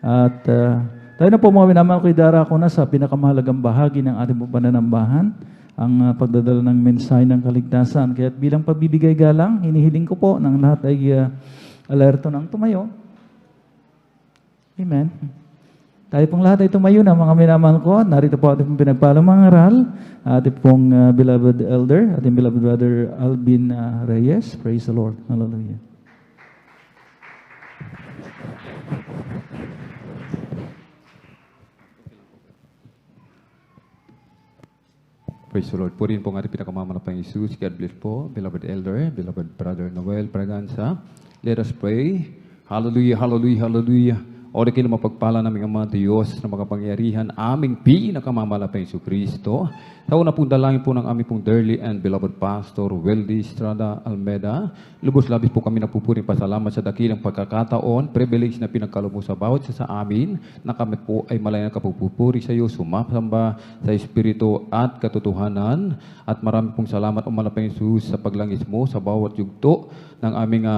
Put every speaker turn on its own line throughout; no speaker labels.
At tayo na po mga minamahal ko, idara ko na sa pinakamahalagang bahagi ng ating pong pananambahan, ang pagdadala ng mensahe ng kaligtasan. Kaya bilang pagbibigay galang, hinihiling ko po ng lahat ay alerto ng tumayo. Amen. Tayo pong lahat ay tumayo na mga minamahal ko. Narito po ating pinagpalang mga aral. Ating pong beloved elder, ating beloved brother Alvin Reyes. Praise the Lord. Hallelujah.
Praise the Lord. Purihin po ang ating pinakamamalapang Jesus. God bless po, beloved elder, beloved brother Noel Braganza. Let us pray. Hallelujah, hallelujah, hallelujah. O na kayo mapagpala naming Ama Diyos na makapangyarihan, aming pinakamamalapang Yesu Kristo. Sa una pong dalangin po ng aming pong dearly and beloved Pastor Weldy Estrada Almeda. Lubos-labis po kami nagpupuring pasalamat sa dakilang pagkakataon, privilege na pinagkaloob mo sa bawat sa amin, na kami po ay malayan kapupupuri sa iyo, sumasamba sa Espiritu at katotohanan. At marami pong salamat o malapang Jesus sa paglangis mo sa bawat yugto ng aming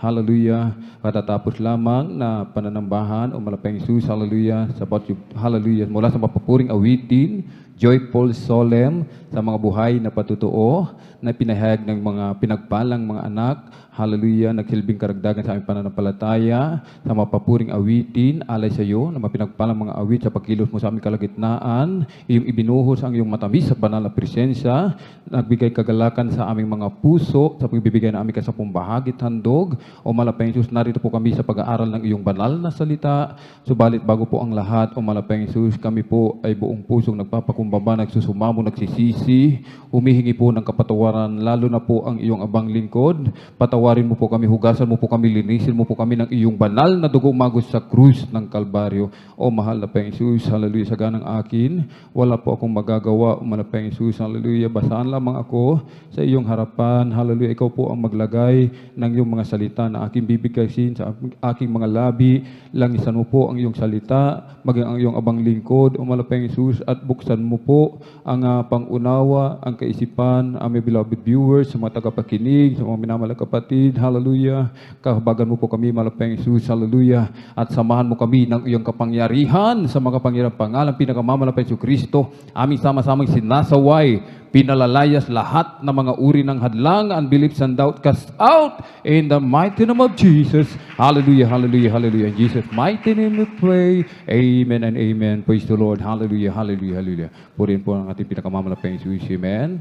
hallelujah, katatapos lamang na pananambahan o malapang Jesus, hallelujah, sa bawat hallelujah, mula sa mapapuring awitin, joyful, solemn, sa mga buhay na patutuo, na pinahayag ng mga pinagpalang mga anak, hallelujah, nagsilbing karagdagan sa aming pananampalataya, sa mapapuring awitin, alay sa iyo, na mapinagpalang mga awit sa pagkilos mo sa aming kalagitnaan, iyong ibinuhos ang iyong matamis sa banal na presensya, nagbigay kagalakan sa aming mga puso, sa pagbibigay na aming kasapong bahagit handog, o malapang Jesus, narito po kami sa pag-aaral ng iyong banal na salita, subalit bago po ang lahat, o malapang Jesus, kami po ay buong pusong nagpapakumbaba, nagsusumamo, nagsisisi, humihingi po ng kapatawaran, lalo na po ang iyong abang lingkod, patawarin mo po kami, hugasan mo po kami, linisin mo po kami ng iyong banal na dugo magos sa krus ng Kalbaryo. O mahal na Panginoon Jesus, hallelujah, sa ganang akin, wala po akong magagawa, o mahal na Panginoon Jesus, hallelujah, basaan lamang ako sa iyong harapan, hallelujah, ikaw po ang maglagay ng iyong mga salita na aking bibigkasin sa aking mga labi, langisan mo po ang iyong salita, maging ang iyong abang lingkod, o mahal na Panginoon Jesus, at buksan mo po ang pangunawa, ang kaisipan, aming beloved viewers, sa mga tagapakinig, sa mga minamahal na kapatid, hallelujah, kahabagan mo po kami, malapang Jesus, hallelujah, at samahan mo kami ng iyong kapangyarihan sa mga kapangyarihang pangalan, pinakamamalapang Yesu Kristo, aming sama-samang sinasaway, pinalalayas lahat ng mga uri ng hadlang, unbelief and doubt, cast out in the mighty name of Jesus, hallelujah, hallelujah, hallelujah, in Jesus' mighty name we pray, amen and amen, praise the Lord, hallelujah, hallelujah, hallelujah. Purihin po ang ating pinakamamalapang Jesus, amen.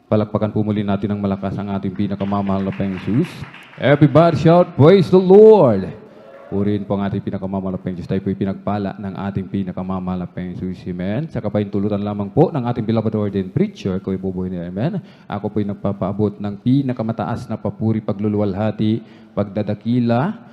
Palakpakan po muli natin ng malakas ang ating pinakamamahal na Panginoon Jesus. Everybody shout, praise the Lord! Purihin po ang ating pinakamamahal na Panginoon Jesus. Tayo po pinagpala ng ating pinakamamahal na Panginoon Jesus. Amen. Sa kapahintulutan lamang po ng ating beloved ordained preacher, ko ibubuhay niya. Amen. Ako po ay nagpapaabot ng pinakamataas na papuri, pagluluwalhati, pagdadakila,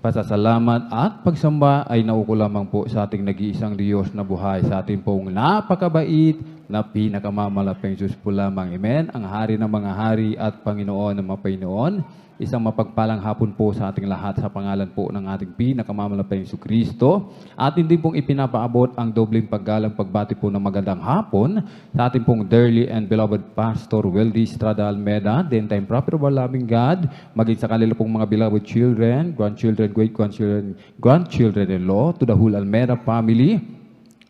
pasasalamat at pagsamba ay nauko lamang po sa ating nag-iisang Diyos na buhay, sa ating pong napakabait na pinakamamalapang Diyos po lamang. Amen. Ang hari ng mga hari at Panginoon ng mga Panginoon. Isang mapagpalang hapon po sa ating lahat sa pangalan po ng ating pinakamamalapang Yesu Kristo. At hindi pong ipinapaabot ang dobleng paggalang pagbati po ng magandang hapon sa ating pong dearly and beloved Pastor Weldy Estrada Almeda, then time prophet of our loving God, maging sa kanila pong mga beloved children, grandchildren, great-grandchildren, grandchildren-in-law, to the whole Almeda family.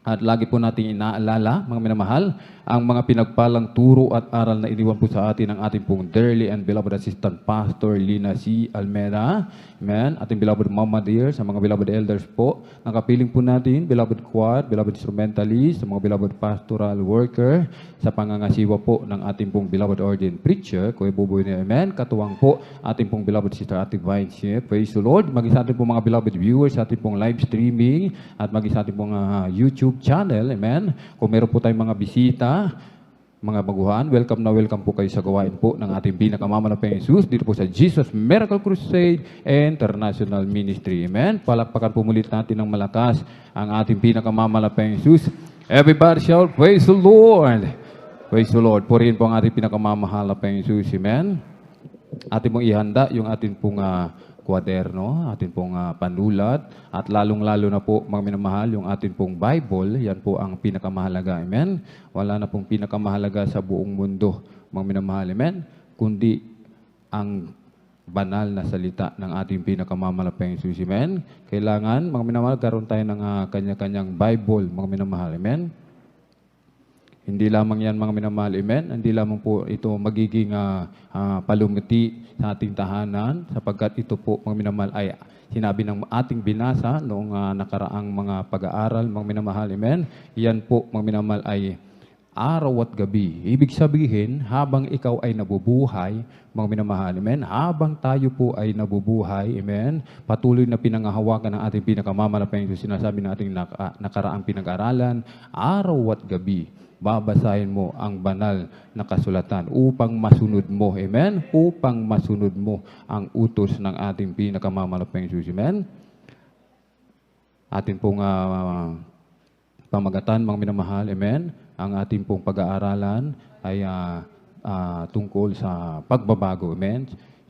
At lagi po natin inaalala, mga minamahal, ang mga pinagpalang turo at aral na iniwan po sa atin ng ating pong dearly and beloved assistant pastor Lina C. Almeda. Amen. Ating beloved mama dear, sa mga beloved elders po. Nakapiling po natin, beloved choir, beloved instrumentalist, sa mga beloved pastoral worker, sa pangangasiwa po ng ating pong beloved ordained preacher, Kuya Buboy ni Amen. Katuwang po ating pong beloved sister Ate Vine. Praise the Lord. Maging sa ating pong mga beloved viewers, sa ating pong live streaming, at maging sa ating pong YouTube channel. Amen. Kung meron po tayong mga bisita, mga baguhan, welcome na welcome po kayo sa gawain po ng ating pinakamamalapang Jesus dito po sa Jesus Miracle Crusade International Ministry. Amen. Palakpakan po mulit natin ng malakas ang ating pinakamamalapang Jesus. Everybody shout, praise the Lord! Praise the Lord. Purihin po ang ating pinakamamahal na Jesus. Amen. Ating pong ihanda yung ating pong kwaderno, atin pong panulat, at lalong-lalo na po, mga minamahal, yung atin pong Bible, yan po ang pinakamahalaga. Amen? Wala na pong pinakamahalaga sa buong mundo, mga minamahal. Amen? Kundi ang banal na salita ng ating pinakamamalapayang Jesus. Amen? Kailangan, mga minamahal, karoon tayo ng kanya-kanyang Bible, mga minamahal. Amen? Hindi lamang yan, mga minamahal. Amen? Hindi lamang po ito magiging palumuti sa ating tahanan, sapagkat ito po, mga minamahal, ay sinabi ng ating binasa noong nakaraang mga pag-aaral, mga minamahal. Amen? Yan po, mga minamahal, ay araw at gabi. Ibig sabihin, habang ikaw ay nabubuhay, mga minamahal, amen, habang tayo po ay nabubuhay, amen, patuloy na pinangahawakan ng ating pinakamamalapayang Diyos, sinasabi nating nakaraang pinag-aralan, araw at gabi, babasahin mo ang banal na kasulatan upang masunod mo, amen, upang masunod mo ang utos ng ating pinakamamalapayang Diyos, amen. Atin pong pamagatan, mga minamahal, amen. Ang ating pong pag-aaralan ay tungkol sa pagbabago, amen.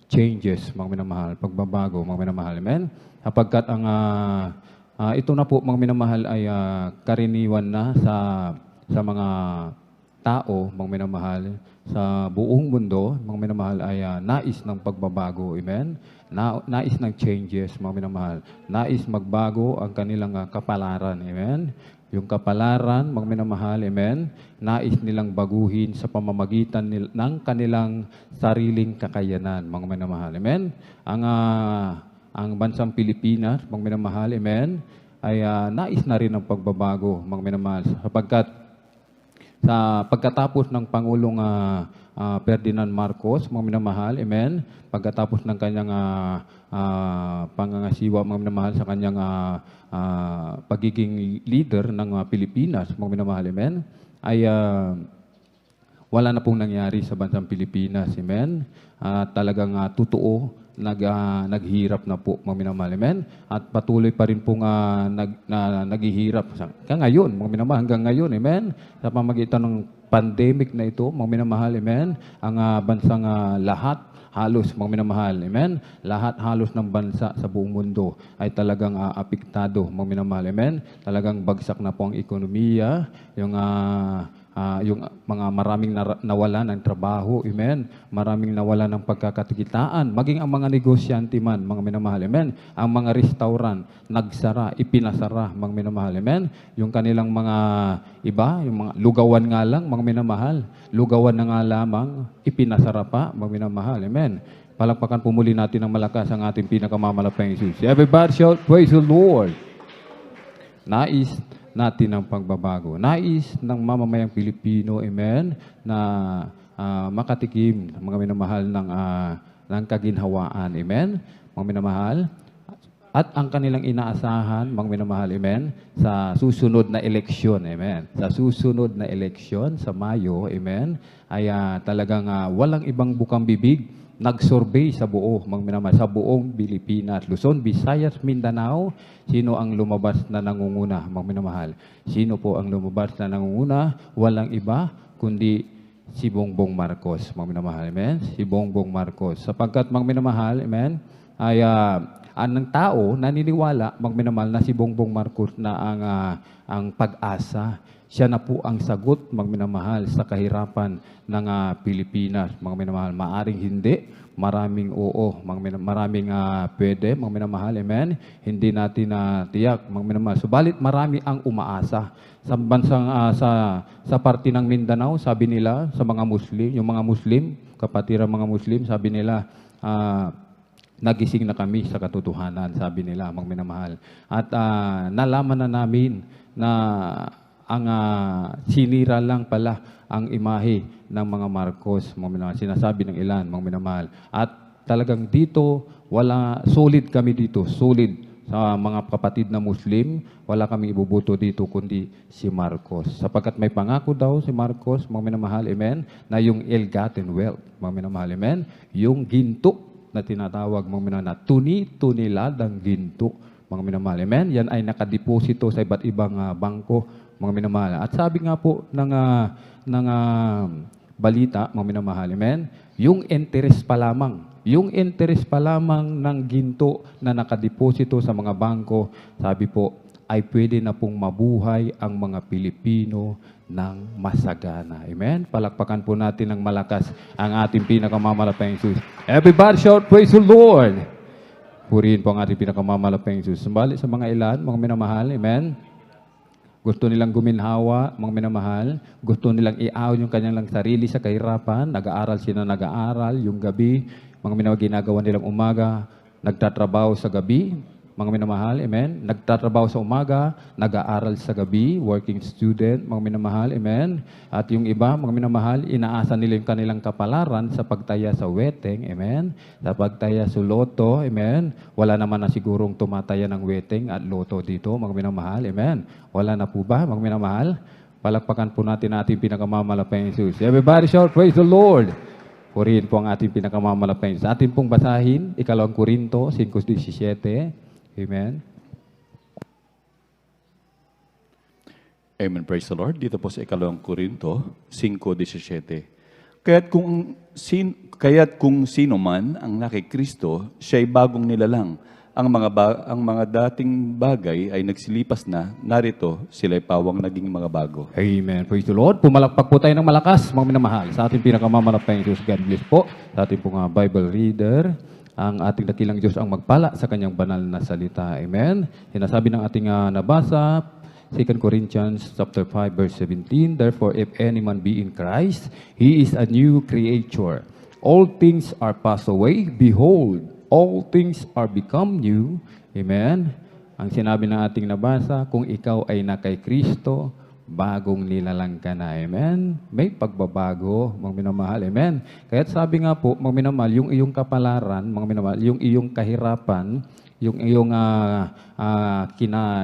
Changes, mga minamahal, pagbabago, mga minamahal, amen. Sapagkat ang ito na po, mga minamahal, ay karaniwan na sa mga tao, mga minamahal, sa buong mundo, mga minamahal, ay nais ng pagbabago, amen. Nais ng changes, mga minamahal. Nais magbago ang kanilang kapalaran, amen. Yung kapalaran, mga minamahal, amen, nais nilang baguhin sa pamamagitan ng kanilang sariling kakayanan, mga minamahal, amen. Ang bansang Pilipinas, mga minamahal, amen, ay nais na rin ng pagbabago, mga minamahal, sapagkat sa pagkatapos ng Pangulong Ferdinand Marcos, mga minamahal, amen, pagkatapos ng kanyang pangangasiwa, mga minamahal, sa kanyang pagiging leader ng Pilipinas, mga minamahal, amen, ay wala na pong nangyari sa bansang Pilipinas, amen. Talagang totoo, naghihirap na po, mga minamahal, amen. At patuloy pa rin pong naghihirap hanggang ngayon, mga minamahal, hanggang ngayon, amen. Sa pamamagitan ng pandemic na ito, mga minamahal, amen, ang bansang lahat, halos, mga minamahal, amen, lahat halos ng bansa sa buong mundo ay talagang apektado, mga minamahal, amen. Talagang bagsak na po ang ekonomiya, yung mga maraming nawalan ng trabaho, amen. Maraming nawalan ng pagkakakitaan, maging ang mga negosyante man, mga minamahal, amen. Ang mga restaurant, nagsara, ipinasara, mga minamahal, amen. Yung kanilang mga iba, yung mga lugawan nga lang, mga minamahal, lugawan na nga lamang, ipinasara pa, mga minamahal, amen. Palakpakan po muli natin ng malakas ang ating pinakamamalapayang Jesus. Everybody shout, praise the Lord. Nais natin ang pagbabago. Nais ng mamamayang Pilipino, amen, na makatikim, mga minamahal, ng kaginhawaan, amen, mga minamahal, at ang kanilang inaasahan, mga minamahal, amen, sa susunod na eleksyon, amen, sa susunod na eleksyon sa Mayo, amen, ay talagang walang ibang bukang bibig, nag-survey sa buo, mga minamahal, sa buong Pilipinas, Luzon, Visayas, Mindanao, sino ang lumabas na nangunguna, mga minamahal? Sino po ang lumabas na nangunguna? Walang iba, kundi si Bongbong Marcos, mga minamahal, amen? Si Bongbong Marcos. Sapagkat, mga minamahal, amen, ay ang tao naniniwala, mga minamahal, na si Bongbong Marcos na ang pag-asa. Siya na po ang sagot, mga minamahal, sa kahirapan ng Pilipinas, mga minamahal. Maaring hindi, maraming oo, maraming pwede, mga minamahal, amen. Hindi natin tiyak, mga minamahal. Subalit marami ang umaasa. Sa bansang sa parte ng Mindanao, sabi nila sa mga Muslim, yung mga Muslim, kapatiran mga Muslim, sabi nila nagising na kami sa katotohanan, sabi nila, mga minamahal. At nalaman na namin na ang sinira lang pala ang imahe ng mga Marcos, mga minamahal. Sinasabi ng ilan, mga minamahal. At talagang dito, solid kami dito, solid sa mga kapatid na Muslim, wala kami ibubuto dito kundi si Marcos. Sapagkat may pangako daw si Marcos, mga minamahal, amen, na yung ill-gotten wealth, mga minamahal, amen, yung ginto na tinatawag, mga minamahal, na tuni-tuniladang ginto, mga minamahal, amen, yan ay nakadeposito sa iba't ibang bangko, mga minamahal. At sabi nga po ng balita, mga minamahal, amen, yung interest pa lamang ng ginto na nakadeposito sa mga bangko, sabi po, ay pwede na pong mabuhay ang mga Pilipino ng masagana. Amen? Palakpakan po natin ng malakas ang ating pinakamamalapayang Jesus. Everybody shout, praise the Lord! Purihin po ang ating pinakamamalapayang Jesus. Sumbali sa mga ilan, mga minamahal. Amen? Gusto nilang guminhawa, mga minamahal. Gusto nilang iaw yung kanyang sarili sa kahirapan. Nag-aaral sila, nag-aaral yung gabi. Mga minamahal, ginagawa nilang umaga. Nagtatrabaho sa gabi. Mga minamahal, amen. Nagtatrabaho sa umaga, nag-aaral sa gabi, working student, mga minamahal, amen. At yung iba, mga minamahal, inaasa nila yung kanilang kapalaran sa pagtaya sa weteng, amen. Sa pagtaya sa loto, amen. Wala naman na sigurong tumataya ng weteng at loto dito, mga minamahal, amen. Wala na po ba, mga minamahal? Palakpakan po natin ating pinakamamalapayang Jesus. Everybody shout, praise the Lord! Purihin po ang ating pinakamamalapayang Jesus. Atin pong basahin, 2 Korinto 5:17. Amen.
Amen. Praise the Lord. Dito po sa 2 Korinto 5:17. Kaya't kung sino man ang naki Kristo, siya'y bagong nilalang. Ang mga dating bagay ay nagsilipas na, narito sila'y pawang naging mga bago.
Amen. Praise the Lord. Pumalakpak po tayo ng malakas, mga minamahal. Sa ating pinakamamalapayang Diyos, God bless po. Sa ating pong Bible reader, ang ating dakilang Diyos ang magpala sa kanyang banal na salita. Amen. Sinasabi ng ating nabasa, 2 Corinthians chapter 5 verse 17, therefore if any man be in Christ, he is a new creature. All things are passed away, behold, all things are become new. Amen. Ang sinabi ng ating nabasa, kung ikaw ay na kay Kristo, bagong nilalang ka na. Amen? May pagbabago, mga minamahal. Amen? Kaya sabi nga po, mga minamahal, yung iyong kapalaran, mga minamahal, yung iyong kahirapan, yung iyong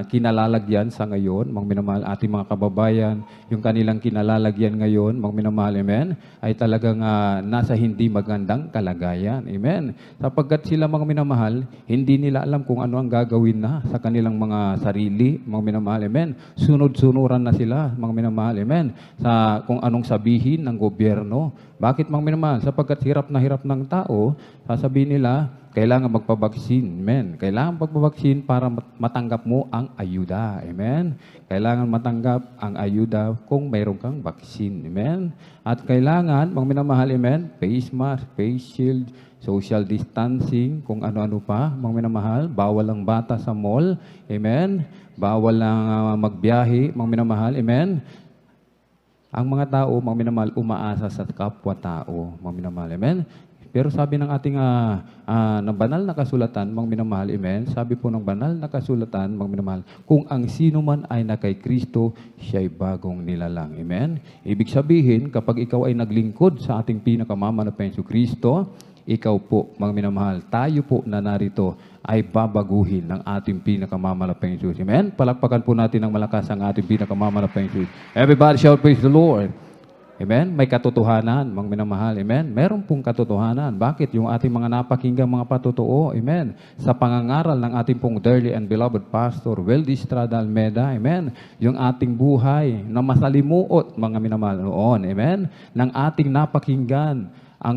kinalalagyan sa ngayon, mga minamahal, ating mga kababayan, yung kanilang kinalalagyan ngayon, mga minamahal, amen, ay talagang nasa hindi magandang kalagayan. Amen? Sapagkat sila, mga minamahal, hindi nila alam kung ano ang gagawin na sa kanilang mga sarili, mga minamahal, amen. Sunod-sunuran na sila, mga minamahal, amen, sa kung anong sabihin ng gobyerno. Bakit, mga minamahal? Sapagkat hirap na hirap ng tao, sasabihin nila, kailangan magpabaksin. Amen. Kailangan magpabaksin para matanggap mo ang ayuda. Amen. Kailangan matanggap ang ayuda kung mayroon kang baksin. Amen. At kailangan, mga minamahal, amen, face mask, face shield, social distancing, kung ano-ano pa, mga minamahal, bawal ang bata sa mall. Amen. Bawal ang magbiyahe, mga minamahal. Amen. Ang mga tao, mga minamahal, umaasa sa kapwa-tao, mga minamahal. Amen. Pero sabi ng ating ng banal na kasulatan, mga minamahal, amen, sabi po ng banal na kasulatan, mga minamahal, kung ang sino man ay na kay Kristo, siya'y bagong nilalang. Amen? Ibig sabihin, kapag ikaw ay naglingkod sa ating pinakamamanapayang Kristo, ikaw po, mga minamahal, tayo po na narito ay babaguhin ng ating pinakamamalapayang Diyos. Amen? Palakpakan po natin ng malakas ang ating pinakamamalapayang Diyos. Everybody shout, praise the Lord. Amen? May katotohanan, mga minamahal. Amen? Meron pong katotohanan. Bakit? Yung ating mga napakinggang mga patotoo. Amen? Sa pangangaral ng ating pong dearly and beloved Pastor, Weldy Estrada Almeda. Amen? Yung ating buhay na masalimuot, mga minamahal noon. Amen? Ng ating napakinggan ang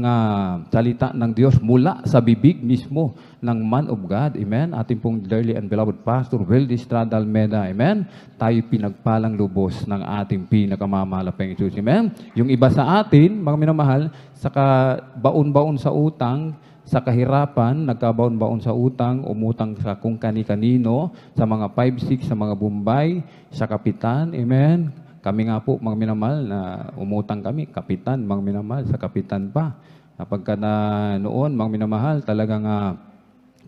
salita ng Diyos mula sa bibig mismo ng man of God. Amen? Ating pong dearly and beloved Pastor, Weldy Estrada Almeda. Amen? Tayo pinagpalang lubos ng ating pinakamamalapayang Diyos. Amen? Yung iba sa atin, mga minamahal, sa baon-baon sa utang, sa kahirapan, nagkabaon-baon sa utang, umutang sa kung kani-kanino, sa mga 5-6, sa mga Bombay, sa kapitan. Amen? Kami nga po, mga minamahal, na umutang kami, kapitan, mga minamahal, sa kapitan pa. Kapag noon, mga minamahal, talagang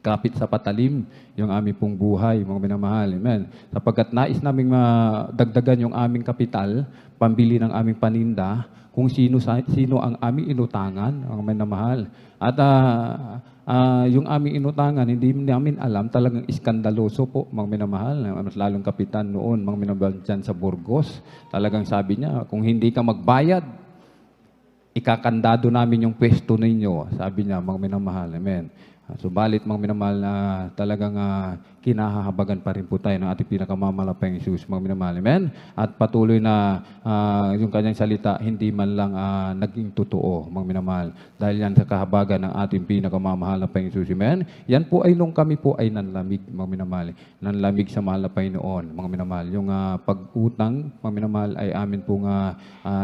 kapit sa patalim yung aming pong buhay, mga minamahal. Amen. Sapagkat nais naming dagdagan yung aming kapital, pambili ng aming paninda, kung sino ang aming inutangan, mga minamahal. At yung aming inutangan, hindi namin alam, talagang iskandaloso po, mga minamahal. Mas lalong kapitan noon, mga minamahal dyan sa Burgos. Talagang sabi niya, kung hindi ka magbayad, ikakandado namin yung pwesto ninyo. Sabi niya, mga minamahal. Amen. Subalit, mga minamahal, na talagang kinahahabagan pa rin po tayo ng ating pinakamamalapayang Jesus, mga minamahal. Amen? At patuloy na yung kanyang salita, hindi man lang naging totoo, mga minamahal. Dahil yan sa kahabagan ng ating pinakamamahal na Panginoon Jesus. Amen? Yan po ay nung kami po ay nanlamig, mga minamahal. Nanlamig sa mahal na Panginoon, mga minamahal. Yung pag-utang, mga minamahal, ay amin pong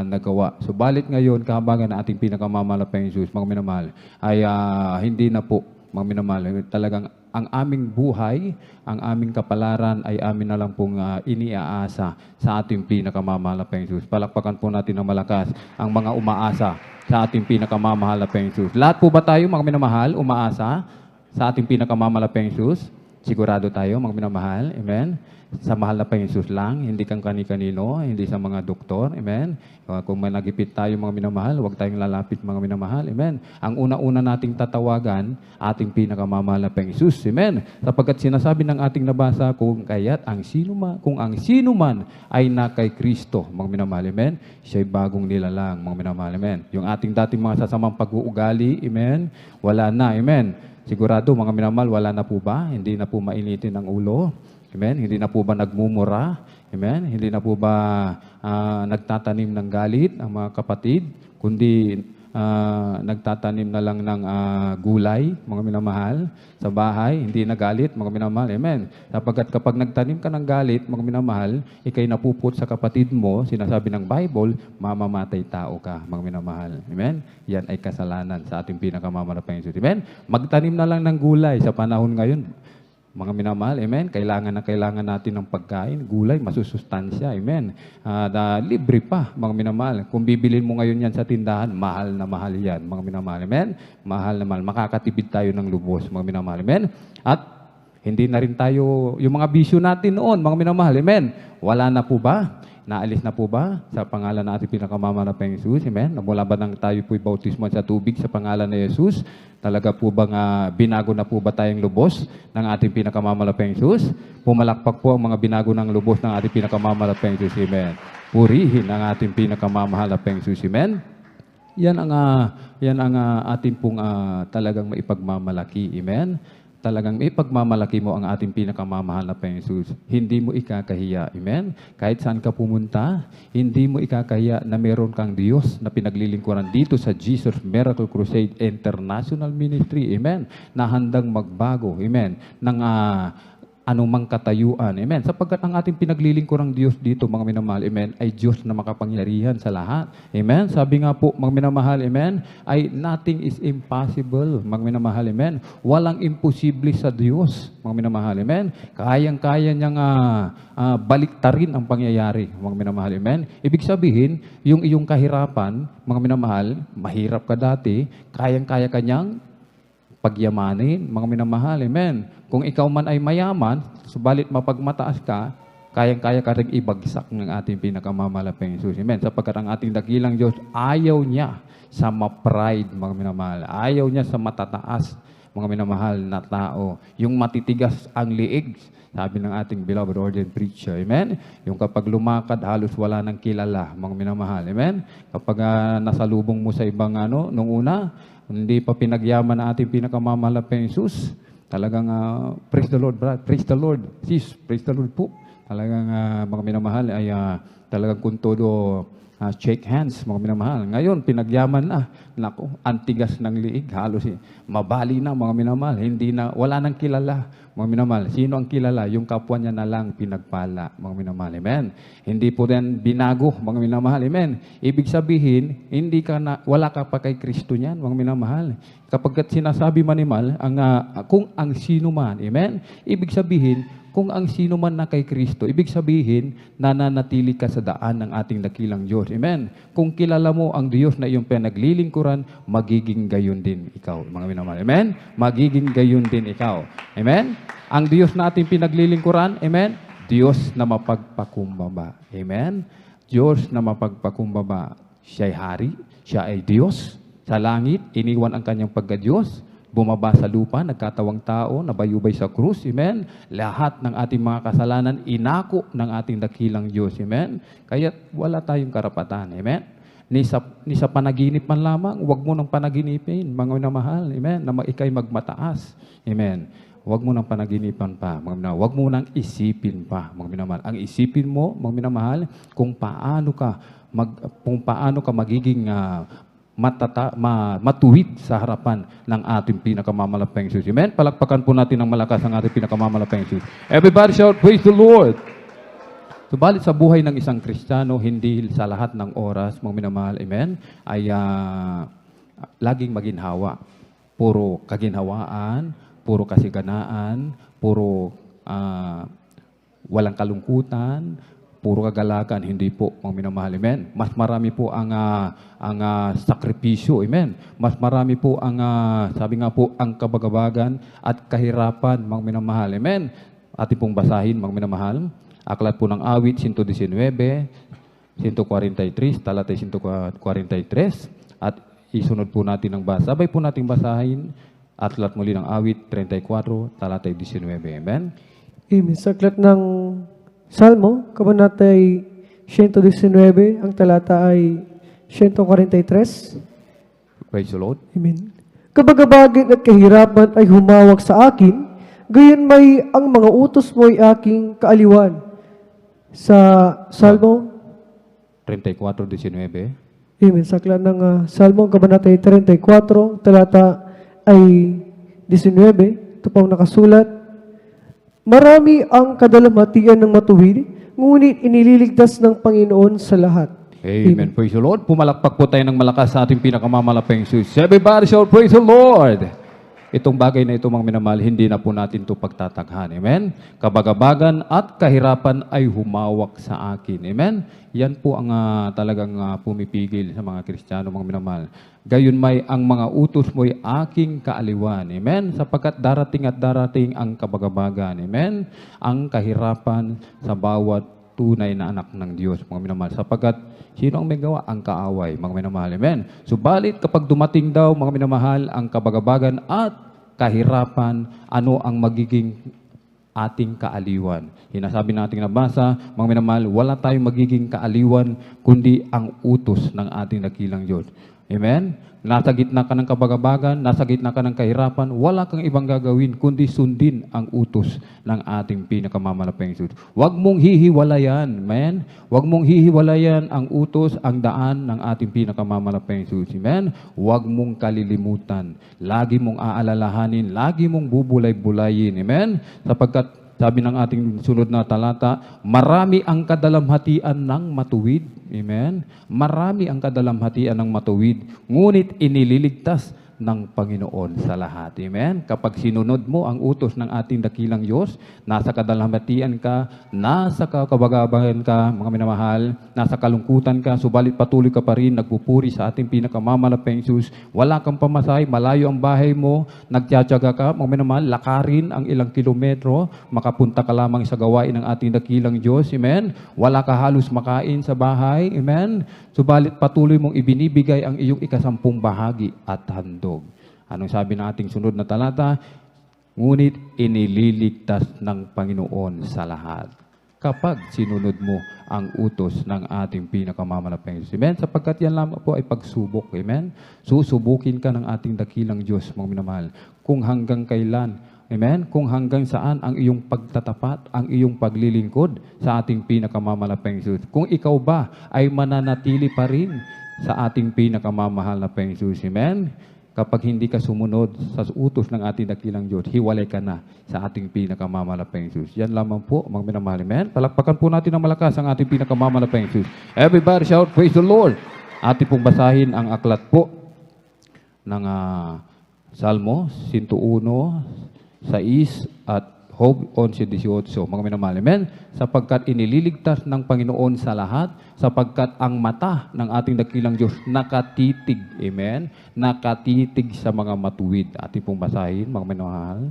nagawa. Subalit ngayon, kahabagan ng ating pinakamamahal na Panginoon Jesus, mga minamahal, ay hindi na po, mga minamahal, talagang ang aming buhay, ang aming kapalaran ay amin na lang pong iniaasa sa ating pinakamamahal na Panginoon Jesus. Palakpakan po natin ng malakas ang mga umaasa sa ating pinakamamahal na Panginoon Jesus. Lahat po ba tayo, mga minamahal, umaasa sa ating pinakamamahal na Panginoon Jesus? Sigurado tayo, mga minamahal. Amen? Sa mahal na Panginoon Jesus lang, hindi kang kani-kanino, hindi sa mga doktor. Amen? Kung managipit tayo, mga minamahal, huwag tayong lalapit, mga minamahal. Amen? Ang una-una nating tatawagan, ating pinakamamahal na Panginoon Jesus. Amen? Sapagkat sinasabi ng ating nabasa, kung ang sino man ay na kay Kristo, mga minamahal. Amen? Siya'y bagong nilalang, mga minamahal. Amen? Yung ating dating mga sasamang pag-uugali, amen? Wala na. Amen? Sigurado, mga minamahal, wala na po ba? Hindi na po mainitin ang ulo. Amen? Hindi na po ba nagmumura? Amen? Hindi na po ba nagtatanim ng galit ang mga kapatid? Kundi nagtatanim na lang ng gulay, mga minamahal, sa bahay, hindi na galit, mga minamahal. Amen? Sapagkat kapag nagtanim ka ng galit, mga minamahal, ikay napuput sa kapatid mo, sinasabi ng Bible, mamamatay tao ka, mga minamahal. Amen? Yan ay kasalanan sa ating pinakamamahal na Panginoon. Amen? Magtanim na lang ng gulay sa panahon ngayon. Mga minamahal, amen? Kailangan natin ng pagkain, gulay, masusustansya, amen? Libre pa, mga minamahal. Kung bibilin mo ngayon yan sa tindahan, mahal na mahal yan, mga minamahal, amen? Mahal na mahal. Makakatipid tayo ng lubos, mga minamahal, amen? At hindi na rin tayo, yung mga bisyo natin noon, mga minamahal, amen? Wala na po ba? Naalis na po ba sa pangalan ng ating pinakamamahal na Panginoon Jesus? Amen? Mula ba nang tayo po'y bautismo sa tubig sa pangalan ni Jesus? Talaga po bang binago na po ba tayong lubos ng ating pinakamamahal na Panginoon Jesus? Pumalakpak po ang mga binago ng lubos ng ating pinakamamahal na Panginoon Jesus. Amen? Purihin ang ating pinakamamahal na Panginoon Jesus. Amen? Yan ang ating pong talagang maipagmamalaki. Amen? Talagang ipagmamalaki mo ang ating pinakamamahal na Panginoon Jesus. Hindi mo ikakahiya. Amen? Kahit saan ka pumunta, hindi mo ikakahiya na meron kang Diyos na pinaglilingkuran dito sa Jesus Miracle Crusade International Ministry. Amen? Na handang magbago. Amen? Ng anumang katayuan. Amen. Sapagkat ang ating pinaglilingkurang Diyos dito, mga minamahal, amen, ay Diyos na makapangyarihan sa lahat. Amen. Sabi nga po, mga minamahal, amen, ay nothing is impossible, mga minamahal, amen. Walang imposible sa Diyos, mga minamahal, amen. Kayang-kaya niyang baliktarin ang pangyayari, mga minamahal, amen. Ibig sabihin, yung iyong kahirapan, mga minamahal, mahirap ka dati, kayang-kaya ka niyang pagyamanin, mga minamahal, amen. Kung ikaw man ay mayaman, subalit mapagmataas ka, kayang-kaya ka rin ibagsak ng ating pinakamamahal na Panginoon Jesus. Amen. Sapagkat ang ating dakilang Diyos, ayaw niya sa ma-pride, mga minamahal. Ayaw niya sa matataas, mga minamahal na tao. Yung matitigas ang liig, sabi ng ating beloved ordained preacher. Amen. Yung kapag lumakad, halos wala nang kilala, mga minamahal. Amen. Kapag nasalubong mo sa ibang nung una, hindi pa pinagyaman na ating pinakamamahal na Panginoon Jesus. Talagang, praise the Lord, brad. Praise the Lord. Sis, praise the Lord po. Talagang, mga minamahal, ay talagang kung todo shake hands, mga minamahal. Ngayon, pinagyaman na. Naku, antigas ng liig. Halos mabali na, mga minamahal. Hindi na, wala nang kilala, mga minamahal. Sino ang kilala? Yung kapwa niya na lang pinagpala, mga minamahal. Amen. Hindi po rin binago, mga minamahal. Amen. Ibig sabihin, wala ka pa kay Kristo niyan, mga minamahal. Kapag sinasabi manimal, kung ang sino man, amen, ibig sabihin, kung ang sino man na kay Kristo, ibig sabihin, nananatili ka sa daan ng ating dakilang Diyos. Amen. Kung kilala mo ang Diyos na iyong pinaglilingkuran, magiging gayon din ikaw, mga minamahal. Amen. Magiging gayon din ikaw. Amen. Ang Diyos na ating pinaglilingkuran, amen, Diyos na mapagpakumbaba. Amen. Diyos na mapagpakumbaba. Siya'y hari, siya ay Diyos. Sa langit, iniwan ang kanyang pagka-Diyos, bumaba sa lupa, nagkatawang tao, nabayubay sa krus, amen. Lahat ng ating mga kasalanan, inako ng ating dakilang Diyos, amen. Kaya wala tayong karapatan, amen. Ni sa panaginip man lamang, huwag mo nang panaginipin, mga minamahal. Amen? Na ikay magmataas. Amen? Huwag mo nang panaginipan pa, mga minamahal. Huwag mo nang isipin pa, mga minamahal. Ang isipin mo, mga minamahal, kung paano ka magiging matuwid sa harapan ng ating pinakamamalapang Diyos. Amen? Palakpakan po natin ng malakas ang ating pinakamamalapang Diyos. Everybody shout, praise the Lord! Subalit sa buhay ng isang Kristiyano, hindi sa lahat ng oras, mga minamahal, amen, ay laging maginhawa. Puro kaginhawaan, puro kasiganaan, puro walang kalungkutan, puro kagalakan, hindi po, mga minamahal, amen. Mas marami po ang sakripisyo, amen. Mas marami po ang, sabi nga po, ang kabagabagan at kahirapan, mga minamahal, amen. Ating pong basahin, mga minamahal. Aklat po ng awit, 119, 143, talatay 143, at isunod po natin ang basa. Sabay po nating basahin, aklat muli ng awit, 34, talatay 19. Amen?
Amen. Sa aklat ng Salmo, kabanatay 119, ang talata ay 143.
Praise the Lord.
Amen. Kabagabagin at kahirapan ay humawak sa akin, gayon may ang mga utos mo ay aking kaaliwan. Sa Salmo,
34:19.
amen. Sa aklat ng Salmo, kabanatay 34, talata ay 19, ito pang nakasulat, marami ang kadalamhatian ng matuwid, ngunit inililigtas ng Panginoon sa lahat.
Amen. Praise the Lord. Pumalakpak po tayo ng malakas sa ating pinakamamalapang Diyos. Everybody shout, praise the Lord! Itong bagay na ito, mga minamahal, hindi na po natin ito pagtataghan. Amen? Kabagabagan at kahirapan ay humawak sa akin. Amen? Yan po ang talagang pumipigil sa mga Kristiyano, mga minamahal. Gayon may ang mga utos mo'y aking kaaliwan. Amen? Sapagkat darating at darating ang kabagabagan. Amen? Ang kahirapan sa bawat tunay na anak ng Diyos, mga minamahal. Sapagkat sino ang may gawa? Ang kaaway, mga minamahal. Amen? Subalit kapag dumating daw, mga minamahal, ang kabagabagan at kahirapan, ano ang magiging ating kaaliwan? Hinasabi nating nabasa, mga minamahal, wala tayong magiging kaaliwan, kundi ang utos ng ating dakilang Diyos. Amen? Nasa gitna ka ng kabagabagan, nasa gitna ka ng kahirapan, wala kang ibang gagawin, kundi sundin ang utos ng ating pinakamamalapang Diyos. Huwag mong hihiwalayan, amen? Huwag mong hihiwalayan ang utos, ang daan ng ating pinakamamalapang Diyos, amen? Huwag mong kalilimutan, lagi mong aalalahanin, lagi mong bubulay-bulayin, amen? Sapagkat sabi ng ating sunod na talata, marami ang kadalamhatian ng matuwid. Amen? Marami ang kadalamhatian ng matuwid, ngunit inililigtas ng Panginoon sa lahat. Amen? Kapag sinunod mo ang utos ng ating dakilang Diyos, nasa kadalamhatian ka, nasa kabagabagan ka, mga minamahal, nasa kalungkutan ka, subalit patuloy ka pa rin, nagpupuri sa ating pinakamamalapang Diyos, wala kang pamasahe, malayo ang bahay mo, nagtiyatyaga ka, mga minamahal, lakarin ang ilang kilometro, makapunta ka lamang sa gawain ng ating dakilang Diyos. Amen? Wala ka halos makain sa bahay. Amen? Subalit patuloy mong ibinibigay ang iyong ikasampung bahagi at handog. Anong sabi ng ating sunod na talata? Ngunit inililigtas ng Panginoon sa lahat. Kapag sinunod mo ang utos ng ating pinakamamalapang Diyos. Amen? Sapagkat yan lamang po ay pagsubok. Amen? Susubukin ka ng ating dakilang Diyos, mga minamahal. Kung hanggang kailan, amen? Kung hanggang saan ang iyong pagtatapat, ang iyong paglilingkod sa ating pinakamamalapang Diyos. Kung ikaw ba ay mananatili pa rin sa ating pinakamamahal na Diyos. Amen? Kapag hindi ka sumunod sa utos ng ating dakilang Diyos, hiwalay ka na sa ating pinakamamalapang Diyos. Yan lamang po, mga minamahal. Amen? Palakpakan po natin ng malakas ang ating pinakamamalapang Diyos. Everybody shout, praise the Lord! Ating pong basahin ang aklat po ng Salmo 101, 6 at Job 11:18, mga minamahal. Amen? Sapagkat inililigtas ng Panginoon sa lahat, sapagkat ang mata ng ating dakilang Diyos nakatitig. Amen? Nakatitig sa mga matuwid. Ating pong basahin, mga minamahal.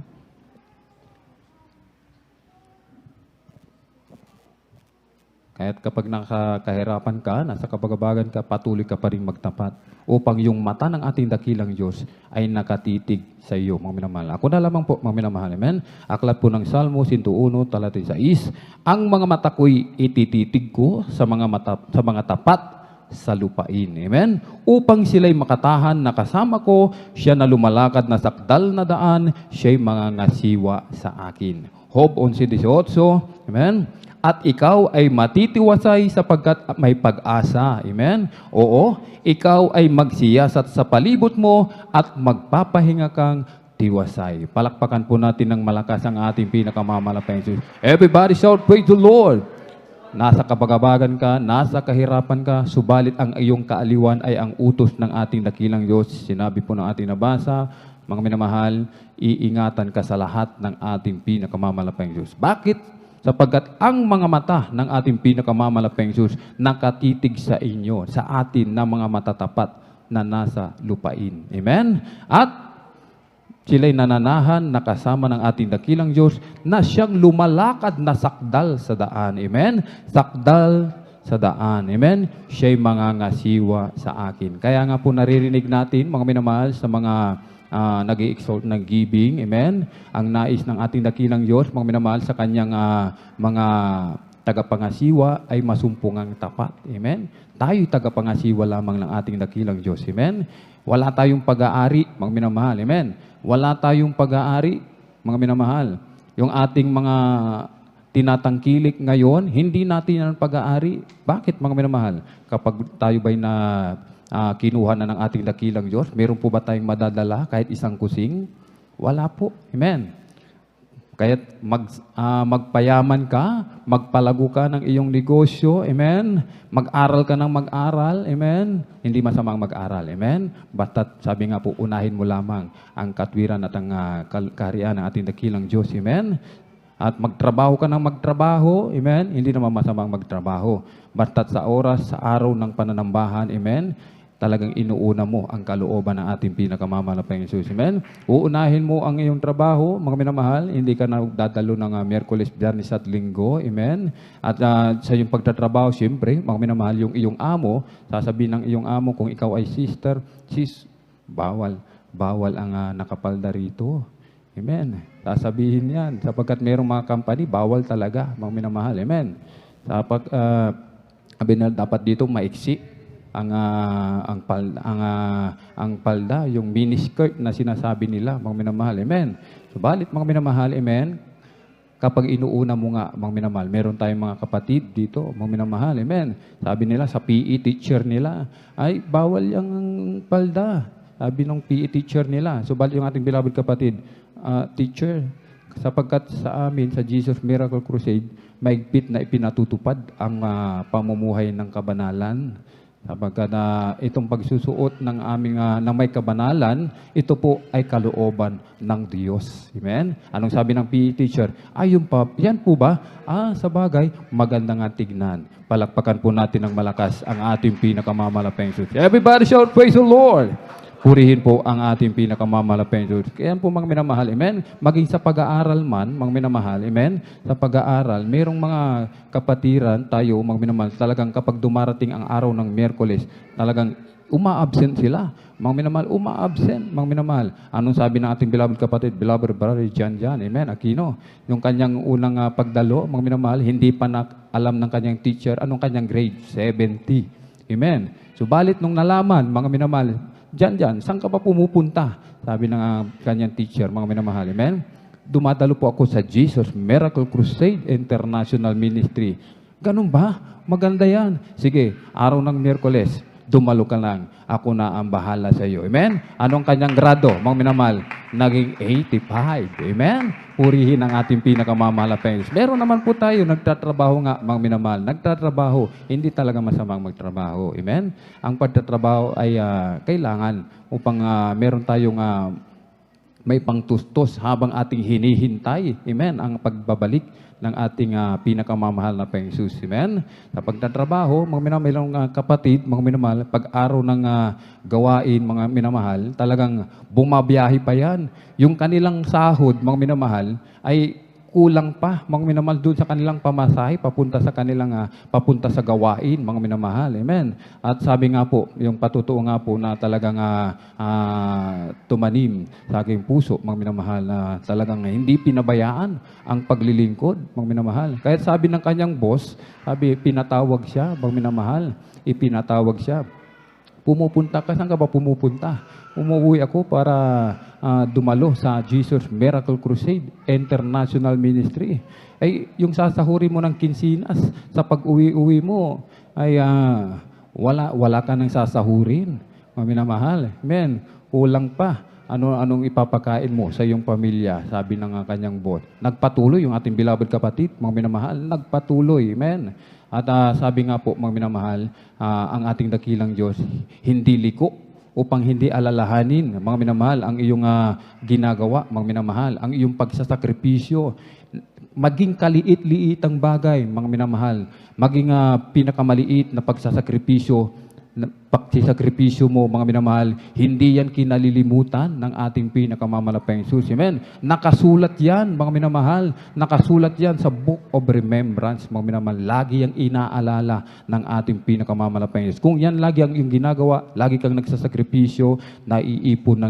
Kaya't kapag nakahirapan ka, nasa kabagabagan ka, patuloy ka pa rin magtapat upang yung mata ng ating dakilang Diyos ay nakatitig sa iyo, mga minamahal. Ako na lamang po, mga minamahal. Amen? Aklat po ng Salmo 101, talatay 6, ang mga mata ko'y itititig ko sa mga tapat sa lupain. Amen? Upang sila'y makatahan na kasama ko, siya na lumalakad na sakdal na daan, siya'y mangangasiwa sa akin. Job 11:18. Amen? At ikaw ay matitiwasay sapagkat may pag-asa. Amen? Oo, ikaw ay magsiyasat sa palibot mo at magpapahinga kang tiwasay. Palakpakan po natin ng malakas ang ating pinakamamalapang Jesus. Everybody shout, praise the Lord! Nasa kabagabagan ka, nasa kahirapan ka, subalit ang iyong kaaliwan ay ang utos ng ating dakilang Diyos. Sinabi po ng ating nabasa, mga minamahal, iingatan ka sa lahat ng ating pinakamamalapang Diyos. Bakit? Sapagkat ang mga mata ng ating pinakamamalapang Diyos nakatitig sa inyo, sa atin na mga matatapat na nasa lupain. Amen? At sila'y nananahan na kasama ng ating dakilang Diyos na siyang lumalakad na sakdal sa daan. Amen? Sakdal sa daan. Amen? Siya'y mangangasiwa sa akin. Kaya nga po naririnig natin, mga minamahal, sa mga nag-i-exalt ng giving. Amen? Ang nais ng ating dakilang Diyos, mga minamahal, sa kanyang mga tagapangasiwa ay masumpungang tapat. Amen? Tayo'y tagapangasiwa lamang ng ating dakilang Diyos. Amen? Wala tayong pag-aari, mga minamahal. Amen? Wala tayong pag-aari, mga minamahal. Yung ating mga tinatangkilik ngayon, hindi natin ang pag-aari. Bakit, mga minamahal? Kapag tayo ba'y na kinuha na ng ating dakilang Diyos, meron po ba tayong madadala kahit isang kusing? Wala po. Amen. Kaya magpayaman ka, magpalago ka ng iyong negosyo, amen? Mag-aral ka ng mag-aral, amen? Hindi masamang mag-aral, amen? Basta't sabi nga po, unahin mo lamang ang katwiran at ang kaharian ng ating dakilang Diyos, amen? At magtrabaho ka ng magtrabaho, amen? Hindi naman masamang magtrabaho. Basta't sa oras, sa araw ng pananambahan, amen? Talagang inuuna mo ang kalooban ng ating pinakamamalapang Jesus. Amen? Uunahin mo ang iyong trabaho, mga minamahal, hindi ka na dadalo ng Miyerkules, Biyernes at Linggo. Amen? At sa iyong pagtatrabaho, siyempre, mga minamahal, yung iyong amo, sasabihin ng iyong amo, kung ikaw ay sister, sis, bawal ang nakapalda rito. Amen? Sasabihin yan, sapagkat mayroong mga company, bawal talaga, mga minamahal. Amen? Dapat dito maiksi ang palda, yung miniskirt na sinasabi nila, mga minamahal. Amen. Subalit, mga minamahal, amen, kapag inuuna mo nga, mga minamahal, meron tayong mga kapatid dito, mga minamahal, amen. Sabi nila, sa PE teacher nila, ay, bawal yung palda. Sabi ng PE teacher nila. Subalit yung ating beloved kapatid, teacher, sapagkat sa amin, sa Jesus Miracle Crusade, maigpit na ipinatutupad ang pamumuhay ng kabanalan. Sapagkat itong pagsusuot ng aming ng may kabanalan, ito po ay kalooban ng Diyos. Amen? Anong sabi ng PE teacher? Yan po ba? Sa bagay, maganda nga tignan. Palakpakan po natin ng malakas ang ating pinakamamalapang Diyos. Everybody shout, praise the Lord! Purihin po ang ating pinakamamalapang Diyos. Kaya po, mga minamahal, amen? Maging sa pag-aaral man, mga minamahal, amen? Sa pag-aaral, mayroong mga kapatiran tayo, mga minamahal, talagang kapag dumarating ang araw ng Miyerkules, talagang uma-absent sila. Mga minamahal, uma-absent, mga minamahal. Anong sabi ng ating beloved kapatid, beloved brother John, amen, Aquino? Yung kanyang unang pagdalo, mga minamahal, hindi pa alam ng kanyang teacher, anong kanyang grade? 70. Amen? Subalit nung nalaman, mga minamahal, Diyan, saan ka pa pumupunta? Sabi ng kanyang teacher, mga minamahal. Amen? Dumadalo po ako sa Jesus Miracle Crusade International Ministry. Ganun ba? Maganda yan. Sige, araw ng Miyerkules, dumalo ka lang. Ako na ang bahala sa iyo. Amen? Anong kanyang grado, mga minamahal? Naging 85. Amen? Purihin ang ating pinakamamahal na Diyos. Meron naman po tayo, nagtatrabaho nga, mga minamahal. Nagtatrabaho, hindi talaga masamang magtrabaho. Amen? Ang pagtatrabaho ay kailangan upang meron tayong may pangtustos habang ating hinihintay. Amen? Ang pagbabalik ng ating pinakamamahal na Jesus. Amen? Sa pagtatrabaho, mga minamahal kapatid, mga minamahal, pag-araw ng gawain, mga minamahal, talagang bumabiyahe pa yan. Yung kanilang sahod, mga minamahal, ay kulang pa, mga minamahal, doon sa kanilang pamasahe, papunta sa kanilang, papunta sa gawain, mga minamahal. Amen. At sabi nga po, yung patutuo nga po na talagang tumanim sa aking puso, mga minamahal, na talagang hindi pinabayaan ang paglilingkod, mga minamahal. Kaya sabi ng kanyang boss, sabi, pinatawag siya, mga minamahal, ipinatawag siya. Pumupunta ka, saan ka ba pumupunta? Umuwi ako para dumalo sa Jesus Miracle Crusade International Ministry. Ay, yung sasahuri mo ng kinsinas, sa pag-uwi-uwi mo, ay wala ka nang sasahurin. Mga minamahal. Amen. Kulang pa. Anong ipapakain mo sa iyong pamilya? Sabi ng kanyang boss. Nagpatuloy yung ating beloved kapatid, mga minamahal. Nagpatuloy. Amen. At sabi nga po, mga minamahal, ang ating dakilang Diyos, hindi liko upang hindi alalahanin, mga minamahal, ang iyong ginagawa, mga minamahal, ang iyong pagsasakripisyo, maging kaliit-liit ang bagay, mga minamahal, maging pinakamaliit na pagsasakripisyo mo, mga minamahal, hindi yan kinalilimutan ng ating pinakamamalapayang Jesus. Amen. Nakasulat yan, mga minamahal. Nakasulat yan sa Book of Remembrance, mga minamahal. Lagi yung inaalala ng ating pinakamamalapayang Jesus. Kung yan lagi ang iyong ginagawa, lagi kang nagsasakripisyo, naiipon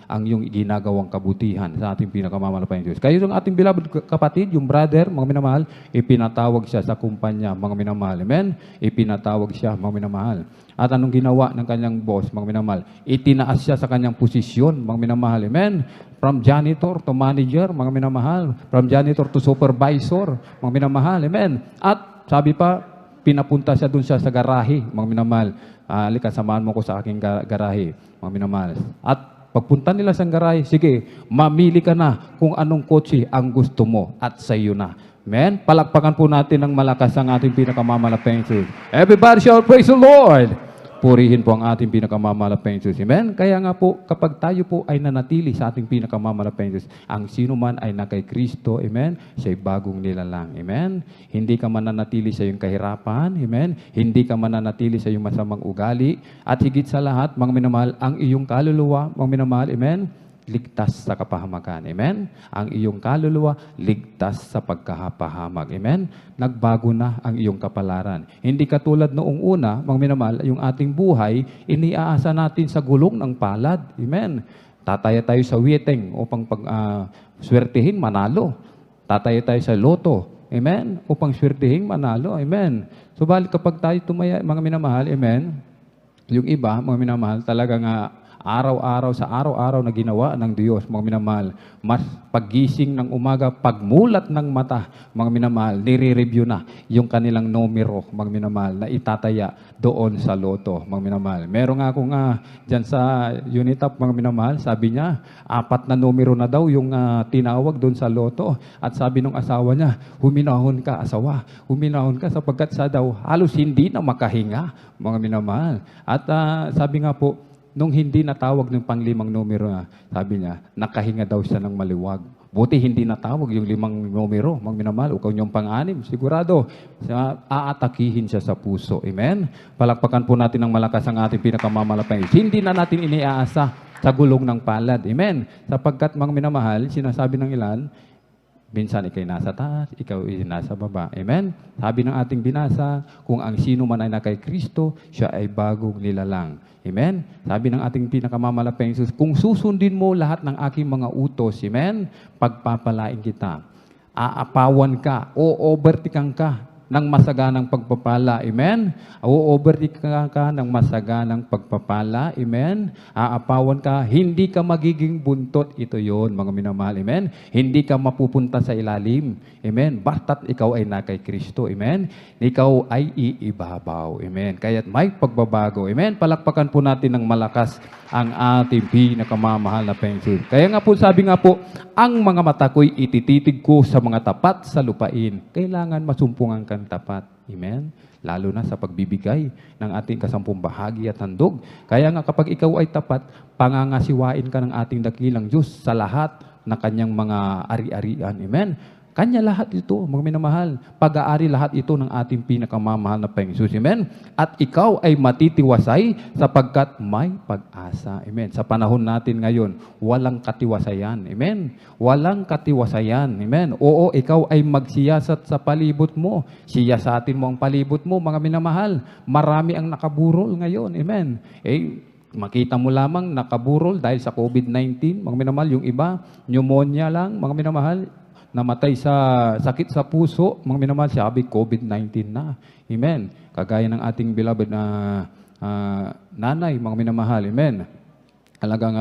ang iyong ginagawang kabutihan sa ating pinakamamalapayang Jesus. Kaya yung ating beloved kapatid, yung brother, mga minamahal, ipinatawag siya sa kumpanya, mga minamahal. Amen. Ipinatawag siya, mga minamahal. At anong ginawa ng kanyang boss, mga minamahal? Itinaas siya sa kanyang posisyon, mga minamahal. Amen. From janitor to manager, mga minamahal. From janitor to supervisor, mga minamahal. Amen. At sabi pa, pinapunta siya dun siya sa garahe, mga minamahal. Halika, samahan mo ko sa aking garahe, mga minamahal. At pagpunta nila sa garahe, sige, mamili ka na kung anong kotse ang gusto mo at sa iyo na. Amen? Palakpakan po natin ng malakas ang ating pinakamamalapayang Jesus. Everybody shall praise the Lord. Purihin po ang ating pinakamamalapayang Jesus. Amen? Kaya nga po, kapag tayo po ay nanatili sa ating pinakamamalapayang Jesus, ang sino man ay na kay Kristo, amen, siya'y bagong nilalang. Amen? Hindi ka mananatili sa iyong kahirapan. Amen? Hindi ka mananatili sa iyong masamang ugali. At higit sa lahat, mga minamahal, ang iyong kaluluwa, mga minamahal, amen, ligtas sa kapahamakan. Amen? Ang iyong kaluluwa, ligtas sa pagkahapahamag. Amen? Nagbago na ang iyong kapalaran. Hindi katulad noong una, mga minamahal, yung ating buhay, iniaasa natin sa gulong ng palad. Amen? Tataya tayo sa weteng upang swertihin, manalo. Tataya tayo sa loto. Amen? Upang swertihin, manalo. Amen? Subalit kapag tayo tumaya, mga minamahal, amen, yung iba, mga minamahal, talagang araw-araw na ginawa ng Diyos, mga minamahal. Mas paggising ng umaga, pagmulat ng mata, mga minamahal, nire-review na yung kanilang numero, mga minamahal, na itataya doon sa loto, mga minamahal. Meron nga akong dyan sa Unitap, mga minamahal, sabi niya, 4 na numero na daw yung tinawag doon sa loto. At sabi ng asawa niya, huminahon ka, asawa, huminahon ka sapagkat sa daw halos hindi na makahinga, mga minamahal. At sabi nga po, nung hindi natawag ng pang-5 numero, sabi niya, nakahinga daw siya ng maliwag. Buti hindi natawag yung 5 numero, mga minamahal, o kung yung pang-6, sigurado, aatakihin siya sa puso. Amen? Palakpakan po natin ng malakas ang ating pinakamamalapayang. Hindi na natin iniaasa sa gulong ng palad. Amen? Sapagkat, mga minamahal, sinasabi ng ilan, minsan ikay nasa taas, ikaw ay nasa baba. Amen? Sabi ng ating binasa, kung ang sino man ay na kay Kristo, siya ay bagong nilalang. Amen? Sabi ng ating pinakamamalapayang Jesus, kung susundin mo lahat ng aking mga utos, amen, pagpapalain kita. Aapawan ka, o overtikan ka ng masaganang pagpapala. Amen? O-overtikan ka ng masaganang pagpapala. Amen? Aapawan ka, hindi ka magiging buntot. Ito yon, mga minamahal. Amen? Hindi ka mapupunta sa ilalim. Amen? Basta't ikaw ay na kay Kristo. Amen? Ikaw ay iibabaw. Amen? Kaya't may pagbabago. Amen? Palakpakan po natin ng malakas ang ating pinakamamahal na Panginoon. Kaya nga po, sabi nga po, ang mga mata ko'y itititig ko sa mga tapat sa lupain. Kailangan masumpungan kang tapat. Amen? Lalo na sa pagbibigay ng ating kasampung bahagi at handog. Kaya nga kapag ikaw ay tapat, pangangasiwain ka ng ating dakilang Diyos sa lahat na kanyang mga ari-arian. Amen? Kanya lahat ito, mga minamahal. Pag-aari lahat ito ng ating pinakamamahal na Panginoon. Amen? At ikaw ay matitiwasay sapagkat may pag-asa. Amen? Sa panahon natin ngayon, walang katiwasayan. Amen? Walang katiwasayan. Amen? Oo, ikaw ay magsiyasat sa palibot mo. Siyasatin mo ang palibot mo, mga minamahal. Marami ang nakaburol ngayon. Amen? Makita mo lamang nakaburol dahil sa COVID-19, mga minamahal. Yung iba, pneumonia lang, mga minamahal. Namatay sa sakit sa puso, mga minamahal, sabi, COVID-19 na. Amen. Kagaya ng ating beloved na nanay, mga minamahal. Amen. Talagang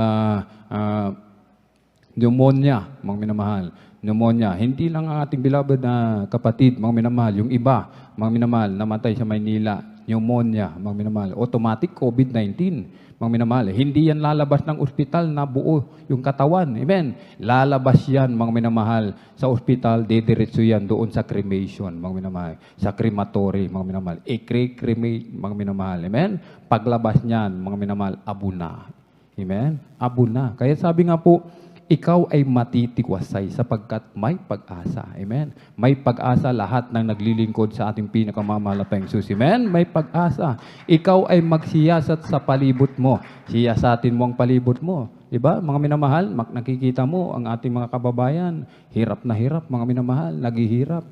pneumonia, mga minamahal. Pneumonia. Hindi lang ang ating beloved na kapatid, mga minamahal. Yung iba, mga minamahal, namatay sa Maynila. Pneumonia, mga minamahal. Automatic COVID-19. Mga minamahal, hindi yan lalabas ng ospital na buo yung katawan. Amen. Lalabas yan, mga minamahal, sa ospital, dediretso yan doon sa cremation, mga minamahal. Sa crematory, mga minamahal. I-cremate, mga minamahal. Amen. Paglabas niyan, mga minamahal, abo na. Amen. Abo na. Kaya sabi nga po, ikaw ay matitiwasay sapagkat may pag-asa. Amen. May pag-asa lahat ng naglilingkod sa ating pinakamamahal na Panginoon. Amen. May pag-asa. Ikaw ay magsiyasat sa palibot mo. Siyasatin mo ang palibot mo. Diba? Mga minamahal, nakikita mo ang ating mga kababayan. Hirap na hirap, mga minamahal. Naghihirap.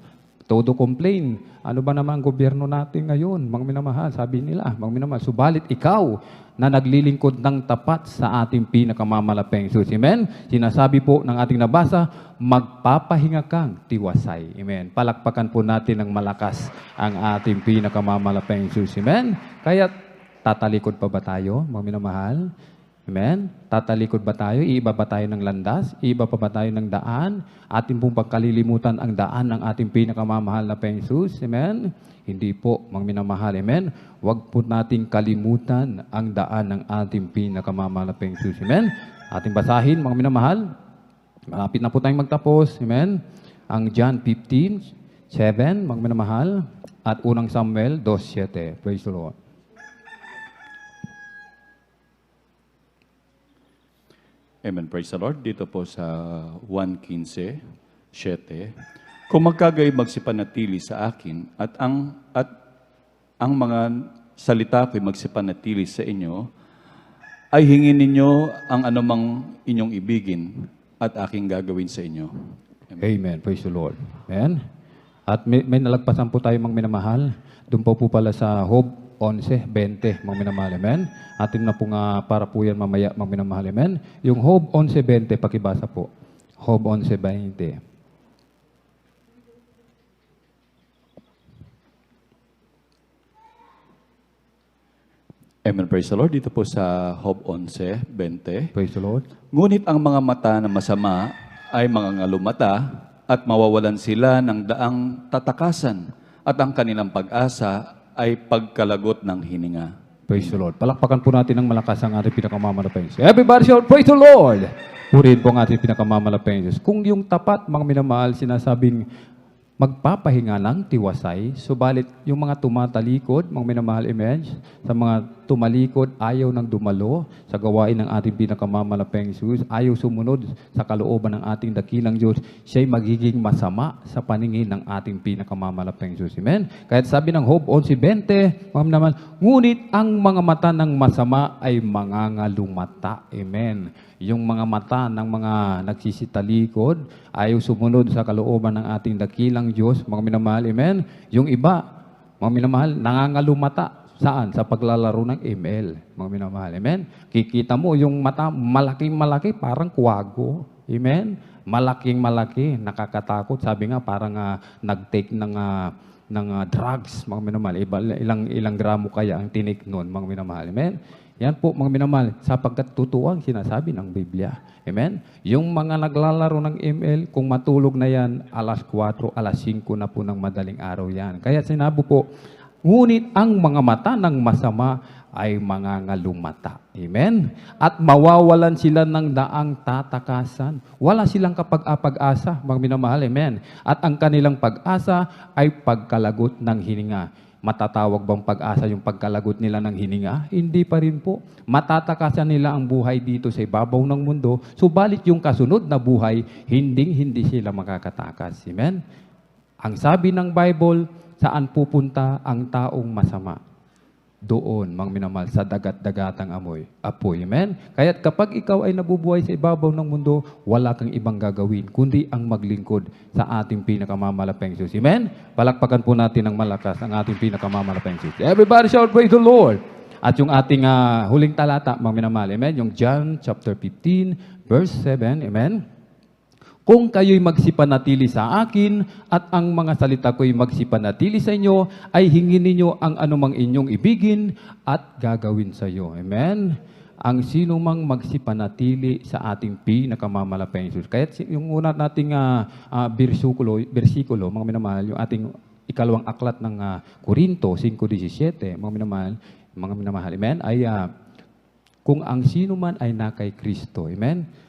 Todo complain. Ano ba naman ang gobyerno natin ngayon? Mga minamahal, sabi nila, mga minamahal. Subalit ikaw na naglilingkod ng tapat sa ating pinakamamahalapeng Jesus. Amen? Sinasabi po ng ating nabasa, magpapahinga kang tiwasay. Amen? Palakpakan po natin ng malakas ang ating pinakamamahalapeng Jesus. Amen? Kaya tatalikod pa ba tayo, mga minamahal? Amen? Tatalikod ba tayo? Iiba ba tayo ng landas? Iiba pa ba tayo ng daan? Atin pong pagkalilimutan ang daan ng ating pinakamamahal na Panginoon. Amen? Hindi po, mga minamahal. Amen? Huwag po nating kalimutan ang daan ng ating pinakamamahal na Panginoon. Amen? Ating basahin, mga minamahal. Malapit na po tayong magtapos. Amen? Ang John 15:7, mga minamahal. At unang Samuel 2:7. Praise the Lord.
Amen. Praise the Lord. Dito po sa 1:15:7. Kung magkagay magsipanatili sa akin at ang mga salita ko'y magsipanatili sa inyo, ay hingin ninyo ang anumang inyong ibigin at aking gagawin sa inyo.
Amen. Praise the Lord. Amen. At may nalagpasan po tayo, mga minamahal. Doon po pala sa Job 11:20, mga minamahal. Amen. Atin na po nga para po yan mamaya, mga minamahal. Amen. Yung Job 11:20, pakibasa po. Job 11:20.
Amen. Praise the Lord. Dito po sa Job 11:20.
Praise the Lord.
Ngunit ang mga mata na masama ay mga ngalumata at mawawalan sila ng daang tatakasan at ang kanilang pag-asa ay pagkalagot ng hininga.
Praise the Lord. Palakpakan po natin ng malakas ang ating pinakamamahalapang Diyos. Everybody shout, praise the Lord! Purihin po ang ating pinakamamahalapang Diyos. Kung yung tapat, mga minamahal, sinasabing magpapahinga lang, tiwasay, subalit yung mga tumatalikod, mga minamahal, image, sa mga tumalikod, ayaw nang dumalo sa gawain ng ating pinakamamahalapang Diyos, ayaw sumunod sa kalooban ng ating dakilang Diyos, siya'y magiging masama sa paningin ng ating pinakamamahalapang Diyos. Amen? Kaya sabi ng Job 11:20, mga minamahal, ngunit ang mga mata ng masama ay mangangalumata. Amen? Yung mga mata ng mga nagsisitalikod, ayaw sumunod sa kalooban ng ating dakilang Diyos, mga minamahal, amen? Yung iba, mga minamahal, nangangalumata. Saan? Sa paglalaro ng ML, mga minamahal, amen? Kikita mo yung mata, malaking-malaki, parang kuwago, amen? Malaking-malaki, nakakatakot. Sabi nga, parang nag-take ng drugs, mga minamahal. Ilang gramo kaya ang tinik noon, mga minamahal, amen? Yan po, mga minamahal, sapagkat totoo ang sinasabi ng Biblia. Amen? Yung mga naglalaro ng ML, kung matulog na yan, alas 4, alas 5 na po ng madaling araw yan. Kaya sinabi po, ngunit ang mga mata ng masama ay mangangalumata. Amen? At mawawalan sila ng daang tatakasan. Wala silang kapag-apag-asa, mga minamahal. Amen? At ang kanilang pag-asa ay pagkalagot ng hininga. Matatawag bang pag-asa yung pagkalagot nila ng hininga? Hindi pa rin po. Matatakasan nila ang buhay dito sa ibabaw ng mundo, subalit yung kasunod na buhay, hindi sila makakatakas. Amen? Ang sabi ng Bible, saan pupunta ang taong masama? Doon, mga minamahal, sa dagat-dagatang apoy. Amen? Kaya't kapag ikaw ay nabubuhay sa ibabaw ng mundo, wala kang ibang gagawin, kundi ang maglingkod sa ating pinakamamalapeng Diyos. Amen? Palakpakan po natin ng malakas ang ating pinakamamalapeng Diyos. Everybody shout, praise the Lord! At yung ating huling talata, mga minamahal, amen? Yung John chapter 15, verse 7, amen? Kung kayo'y magsipanatili sa akin at ang mga salita ko'y magsipanatili sa inyo, ay hingin ninyo ang anumang inyong ibigin at gagawin sa iyo. Amen? Ang sino mang magsipanatili sa ating pinakamamalapeng Diyos. Kaya yung una nating bersikulo, mga minamahal, yung ating ikalawang aklat ng Korinto 5:17, mga minamahal, amen? Ay kung ang sino man ay na kay Kristo, amen?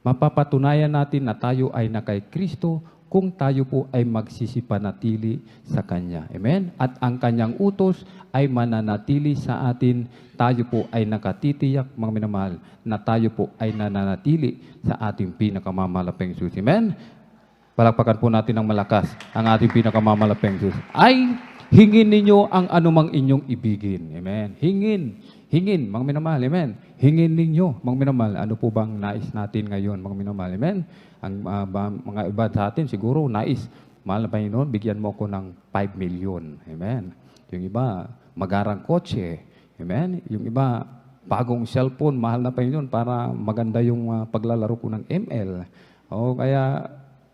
Mapapatunayan natin na tayo ay na kay Kristo kung tayo po ay magsisipanatili sa Kanya. Amen? At ang Kanyang utos ay mananatili sa atin. Tayo po ay nakatitiyak, mga minamahal, na tayo po ay nananatili sa ating pinakamamalapeng Diyos. Amen? Palakpakan po natin ng malakas ang ating pinakamamalapeng Diyos. Ay hingin ninyo ang anumang inyong ibigin. Amen? Hingin, mga minamahal, amen. Hingin ninyo, mga minamahal, ano po bang nais natin ngayon, mga minamahal, amen. Ang mga iba sa atin, siguro nais, mahal na Panginoon, bigyan mo ko ng 5 million, amen. Yung iba, magarang kotse, amen. Yung iba, bagong cellphone, mahal na Panginoon, para maganda yung paglalaro ko ng ML. O kaya,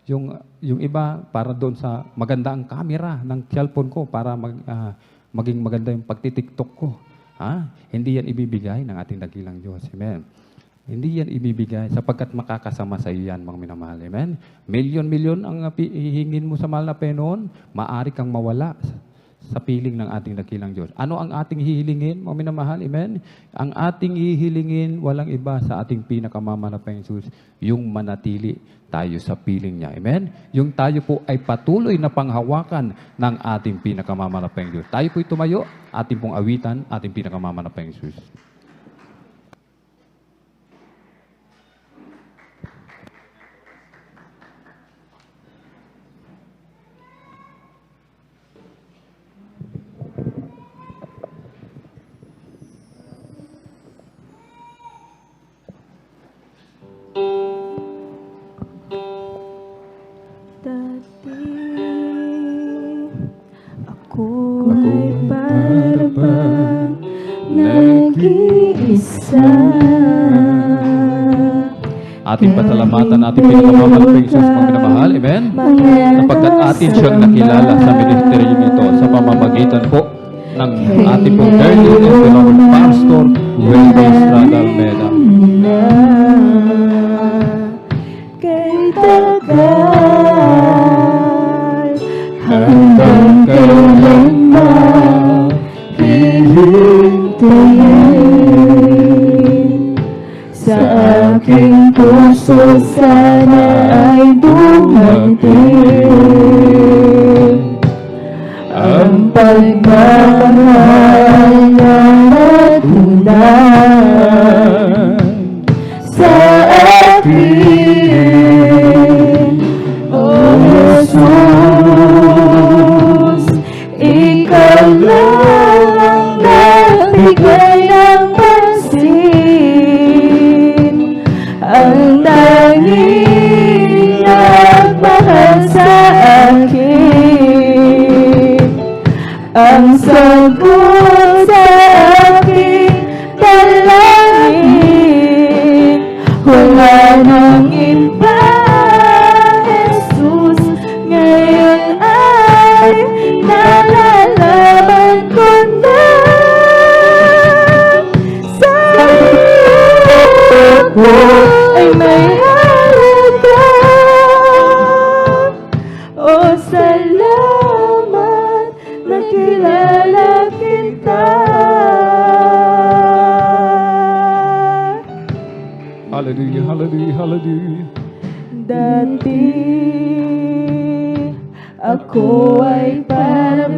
yung iba, para doon sa maganda ang camera ng cellphone ko, para maging maganda yung pagtitiktok ko. Hindi yan ibibigay ng ating dakilang Diyos. Amen. Hindi yan ibibigay sapagkat makakasama sa iyo yan, mga minamahal. Amen. Milyon-milyon ang hihingin mo sa mahal na Panginoon, maaari kang mawala sa piling ng ating dakilang Diyos. Ano ang ating hihilingin, mga minamahal? Amen. Ang ating hihilingin, walang iba sa ating pinakamamalapeng Diyos, yung manatili tayo sa piling niya. Amen? Yung tayo po ay patuloy na panghawakan ng ating pinakamamalapeng Diyos. Tayo po'y tumayo, ating pong awitan, ating pinakamamalapeng Diyos. Ating pasalamatan, ating pinakamamalapeng Diyos, mga minamahal. Amen? Sapagkat atin siyang nakilala sa ministeryo nito sa pamamagitan po ng ating pong Darlene and beloved Pastor Wendy Estrada Almeda.
Kay tagal hanggang kailanman hihintayin sa aking puso sana ay dumating ang pagmamahal na natunan sa akin, O Jesus. Ikaw lang ang nagbigay ng pansin, ang tanging nagmahal sa akin, ang sagot sa aking dalangin. Wala nang iba, Jesus, ngayon ay nalalaman ko na sa ako ay may halaga. O salamat, nakilala kita.
Hallelujah, hallelujah, hallelujah.
Dati ako ay parang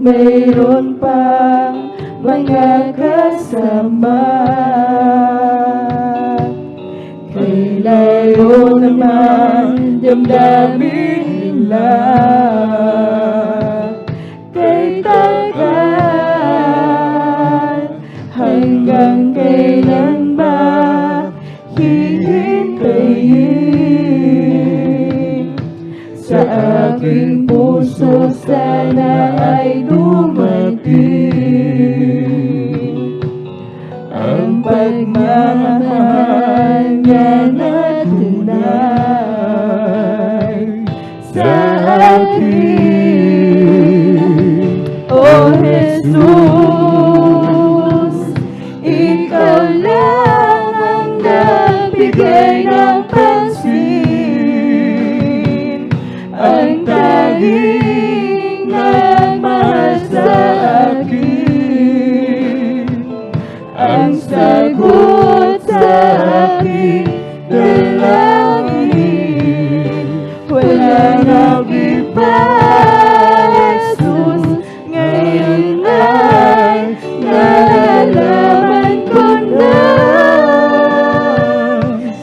mayroon pang mga kasama. Kay layo naman damdamin nila, kay tagal, hanggang kailan ba hihintayin? Sa aking puso sana ay dumating ang pagmamahal niya na tunay sa akin. O Jesus, ikaw lang ang nagbigay ng pansin, ang tanging nagmahal sa akin, ang sagot sa aking dalangin. Wala nang iba, Jesus, ngayon ay nalalaman ko na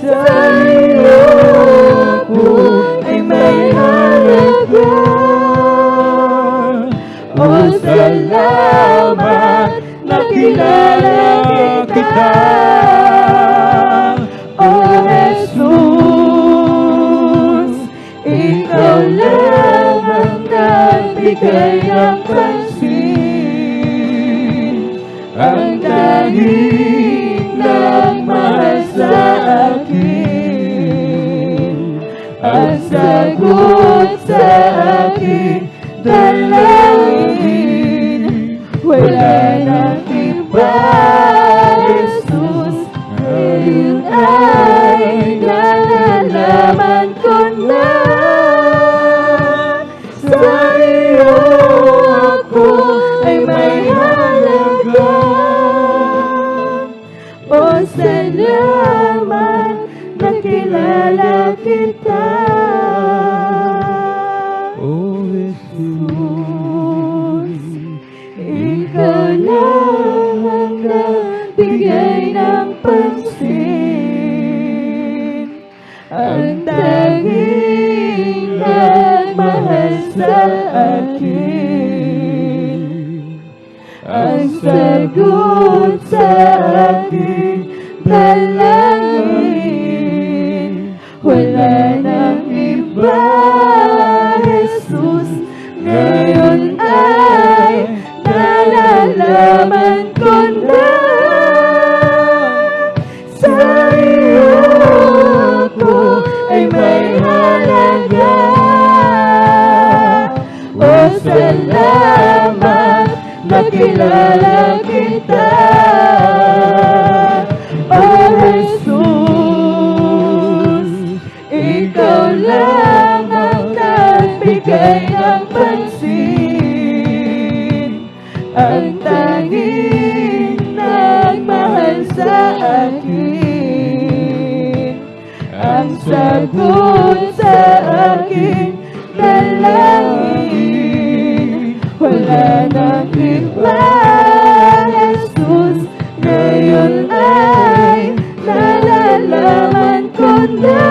sa iyo ako ay may halaga. O salamat, nakilala kita. O Jesus, ikaw lang ang nagbigay ng pansin, ang tanging nagmahal sa akin, ang sagot sa aking dalangin. Wala nang iba, Jesus, ngayon ay nalalaman ko na sa iyo ako ay may halaga. O salamat, nakilala kita.
O Jesus,
Ikaw lang ang nagbigay ng pansin, ang tanging nagmahal sa akin, ang sagot sa aking dalangin. Wala nang iba, Jesus, ngayon ay nalalaman ko na sa iyo ako ay may halaga. O salamat, nakilala kita. O Jesus, ikaw lang ang nagbigay ng pansin, ang tanging nagmahal sa akin, ang sagot sa aking dalangin. Wala nang iba, Jesus, ngayon ay nalalaman ko na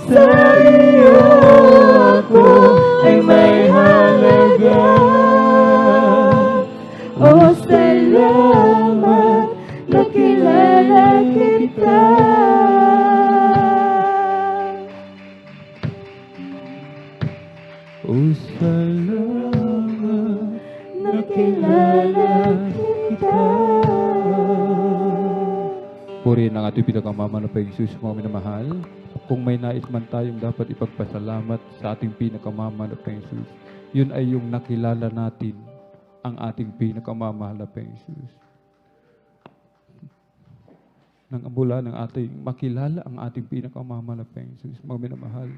sa iyo ako ay may halaga. O salamat, nakilala kita.
o salamat,
Nakilala kita.
Purihin ang ating pinakamamanampay Jesus, mga minamahal. Kung may nais man tayong dapat ipagpasalamat sa ating pinakamamanampay Jesus, yun ay yung nakilala natin ang ating pinakamamahal na Jesus. Nang mula ng ating makilala ang ating pinakamamahal na Jesus, mga minamahal,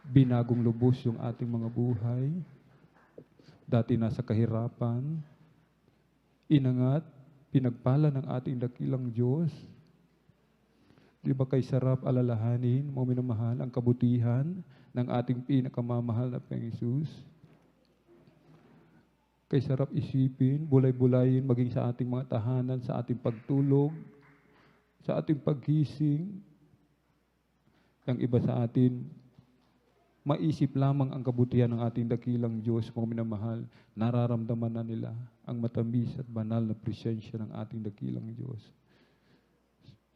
binagong lubos yung ating mga buhay. Dati nasa kahirapan, inangat, pinagpala ng ating dakilang Diyos. Di ba kay sarap alalahanin, mga minamahal, ang kabutihan ng ating pinakamamahal na Jesus? Kay sarap isipin, bulay-bulayin, maging sa ating mga tahanan, sa ating pagtulog, sa ating paggising. Ang iba sa atin, maisip lamang ang kabutihan ng ating dakilang Diyos, mga minamahal, nararamdaman na nila ang matamis at banal na presensya ng ating dakilang Diyos.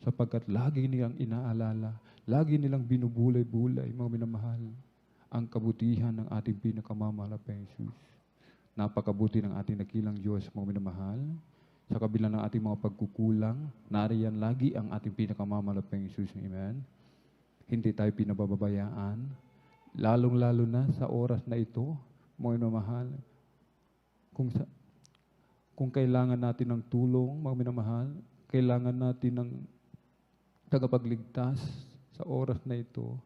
Sapagkat lagi nilang inaalala, lagi nilang binubulay-bulay, mga minamahal, ang kabutihan ng ating pinakamamahal na Jesus. Napakabuti ng ating dakilang Diyos, mga minamahal. Sa kabila ng ating mga pagkukulang, nariyan lagi ang ating pinakamamahal na Jesus. Amen. Hindi tayo pinababayaan, lalong-lalo na sa oras na ito, mga minamahal. Kung kailangan natin ng tulong, mga minamahal, kailangan natin ng tagapagligtas sa oras na ito,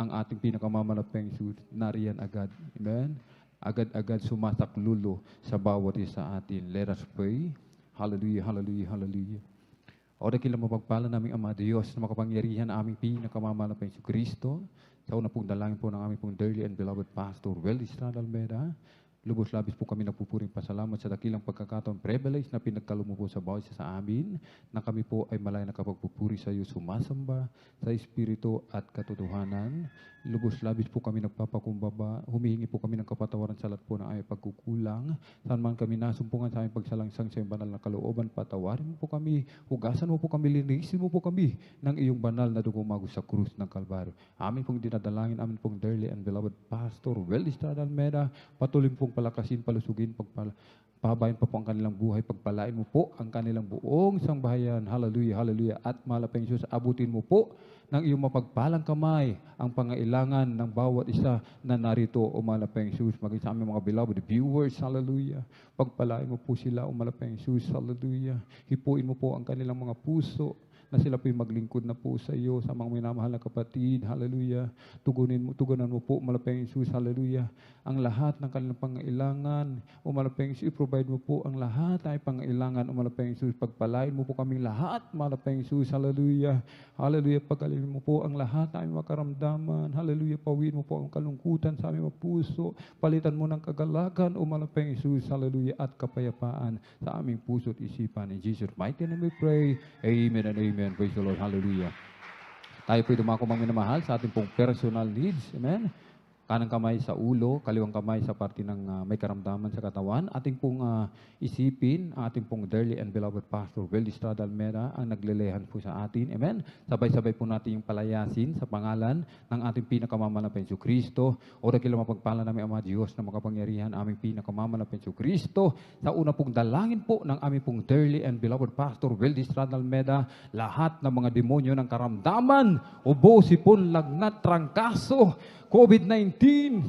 ang ating pinakamamahal na Jesus, nariyan agad. Amen. Agad-agad sumasaklulo sa bawat isa atin. Let us pray. Hallelujah, hallelujah, hallelujah. O dakil na mapagpala naming Ama Diyos na makapangyarihan na aming pinakamamahal na Panginoon Kristo. Sa una pong dalangin po ng aming pong dearly and beloved Pastor Well Estrada Almeida. Lubos-labis po kami nagpupuring pasalamat sa dakilang pagkakataon privilege na pinagkaloob mo po sa bawat isa sa amin, na kami po ay malaya nakapagpupuri sa iyo, sumasamba sa Espiritu at katotohanan. Lubos-labis po kami nagpapakumbaba, humihingi po kami ng kapatawaran sa lahat po ng aming pagkukulang. Saan man kami nasumpungan sa aming pagsalangsang sa iyong banal na kalooban, patawarin mo po kami, hugasan mo po kami, linisin mo po kami ng iyong banal na dugo mago sa krus ng Kalbaryo. Amin pong dinadalangin, amin pong dearly and beloved Pastor Well Estrada Almeida, patuloy pong palakasin, palusugin, pahabayan pa po ang kanilang buhay, pagpalain mo po ang kanilang buong sangbahayan. Hallelujah, hallelujah. At mahal na Panginoon, abutin mo po ng iyong mapagpalang kamay ang pangailangan ng bawat isa na narito, o mahal na Panginoon, maging sa aming mga beloved viewers. Hallelujah. Pagpalain mo po sila, o mahal na Panginoon. Hallelujah. Hipuin mo po ang kanilang mga puso, na sila po'y maglingkod na po sa iyo, sa mga minamahal na kapatid. Hallelujah. Tugunan mo po, malapeng Jesus. Hallelujah. Ang lahat ng kanilang pangailangan, o malapeng Jesus, i-provide mo po ang lahat ay pangailangan, o malapeng Jesus. Pagpalain mo po kaming lahat, malapeng Jesus. Hallelujah. Hallelujah. Pagkalin mo po ang lahat ay makaramdaman. Hallelujah. Pawin mo po ang kalungkutan sa aming mga puso. Palitan mo ng kagalakan, o malapeng Jesus. Hallelujah. At kapayapaan sa aming puso at isipan. In Jesus' mighty name we pray. Amen and amen. Amen. Praise the Lord. Hallelujah. Tayo po'y dumako mga minamahal sa ating pong personal needs. Amen. Kanang kamay sa ulo, kaliwang kamay sa parte ng may karamdaman sa katawan. Ating pong isipin, ating pong dearly and beloved Pastor Well Estrada Almeida ang naglelehan po sa atin. Amen. Sabay-sabay po natin yung palayasin sa pangalan ng ating pinakamamahal na Panginoon Kristo. O dakila mapagpala namin Ama Diyos na makapangyarihan aming pinakamamahal na Panginoon Kristo. Sa una pong dalangin po ng aming pong dearly and beloved Pastor Well Estrada Almeida, lahat ng mga demonyo ng karamdaman, ubo, sipon, lagnat, trangkaso, COVID-19,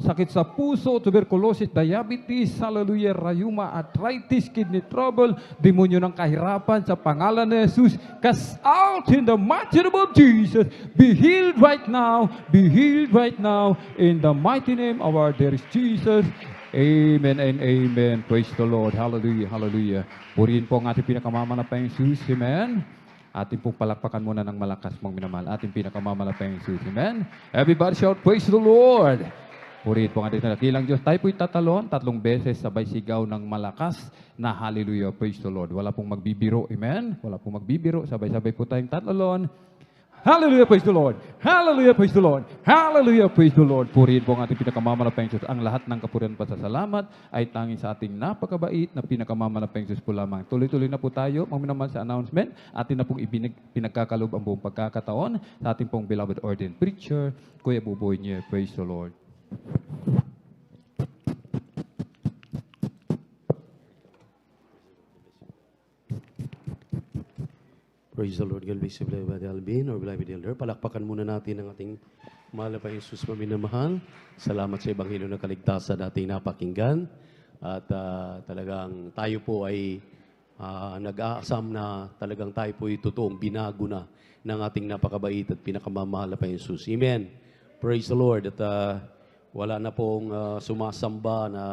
sakit sa puso, tuberculosis, diabetes, hallelujah, rheuma, arthritis, kidney trouble, demonyo ng kahirapan, sa pangalan ni Jesus, cast out in the mighty name of Jesus. Be healed right now, be healed right now, in the mighty name of our dearest Jesus. Amen and amen. Praise the Lord. Hallelujah, hallelujah. Purihin po ang ating pinakamamahal na Panginoon Jesus. Amen. Ating pong palakpakan muna ng malakas mong minamahal. Ating pinakamamahal na Panginoon Jesus. Amen. Everybody shout, praise the Lord. Purihin po ang ating dakilang Diyos. Tayo po'y tatalon, 3 beses sabay sigaw ng malakas na hallelujah, praise the Lord. Wala pong magbibiro. Amen. Wala pong magbibiro. Sabay-sabay po tayong tatalon. Hallelujah, praise the Lord. Hallelujah, praise the Lord. Hallelujah, praise the Lord. Purihin po ang ating pinakamamahal Diyos. Ang lahat ng kapurihan pasasalamat ay tanging sa ating napakabait na pinakamamahal Diyos po lamang. Tuloy-tuloy na po tayo, mga minamahal, sa announcement. Atin na pong pinagkakalob ang buong pagkakataon sa ating pong beloved ordained preacher, Kuya Buboy niya. Praise the Lord.
Praise the Lord. God bless you, beloved Alvin or beloved Elder. Palakpakan muna natin ang ating mahal na Panginoon Jesus maminamahal. Salamat sa Ebanghelyo ng Kaligtasan na ating napakinggan. At talagang tayo po ay nag-aasam na talagang tayo po ay totoong binago na ng ating napakabait at pinakamamahal na Panginoon Jesus. Amen. Praise the Lord. At wala na pong sumasamba na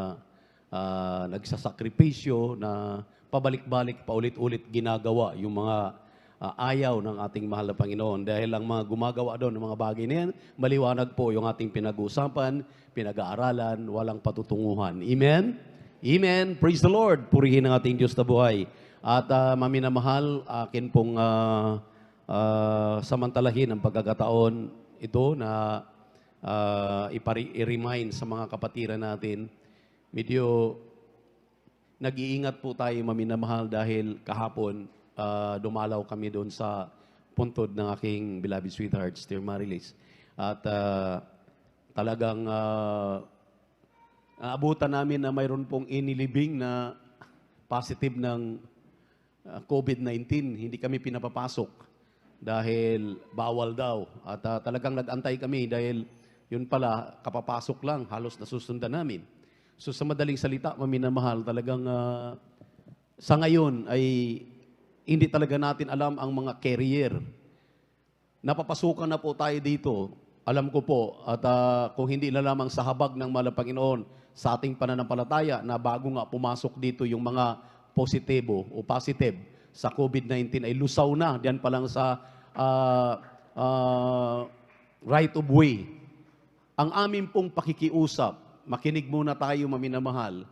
nagsasakripisyo na pabalik-balik, paulit-ulit ginagawa yung mga ayaw ng ating mahal na Panginoon. Dahil ang mga gumagawa doon ng mga bagay na yan, maliwanag po yung ating pinag-uusapan, pinag-aaralan, walang patutunguhan. Amen? Amen. Praise the Lord. Purihin ang ating Diyos na buhay. At maminamahal, akin pong samantalahin ang pagkakataon ito na i-remind sa mga kapatiran natin. Medyo nag-iingat po tayo maminamahal dahil kahapon dumalaw kami doon sa puntod ng aking beloved sweetheart, Dear Marilis. At talagang naabutan namin na mayroon pong inilibing na positive ng COVID-19. Hindi kami pinapapasok dahil bawal daw. At talagang nag-antay kami dahil yun pala, kapapasok lang, halos nasusundan namin. So sa madaling salita, maminamahal, talagang sa ngayon ay hindi talaga natin alam ang mga carrier. Napapasukan na po tayo dito. Alam ko po, at kung hindi na lamang sa habag ng mahal na Panginoon sa ating pananampalataya na bago nga pumasok dito yung mga positibo o positive sa COVID-19 ay lusaw na diyan pa lang sa right of way. Ang amin pong pakikiusap, makinig muna tayo maminamahal.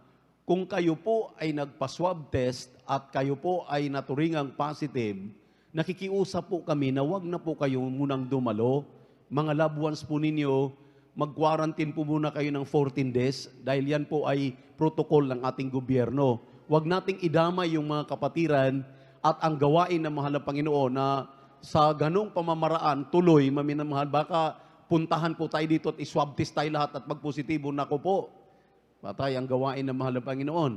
Kung kayo po ay nagpa-swab test at kayo po ay naturingang positive, nakikiusap po kami na wag na po kayo munang dumalo. Mga loved ones po ninyo, mag-quarantine po muna kayo ng 14 days dahil yan po ay protocol ng ating gobyerno. Huwag nating idamay yung mga kapatiran at ang gawain ng mahal na Panginoon na sa ganong pamamaraan, tuloy, maminamahal, baka puntahan po tayo dito at iswab test tayo lahat at pagpositibo, nako po. Patay ang gawain ng mahal na Panginoon.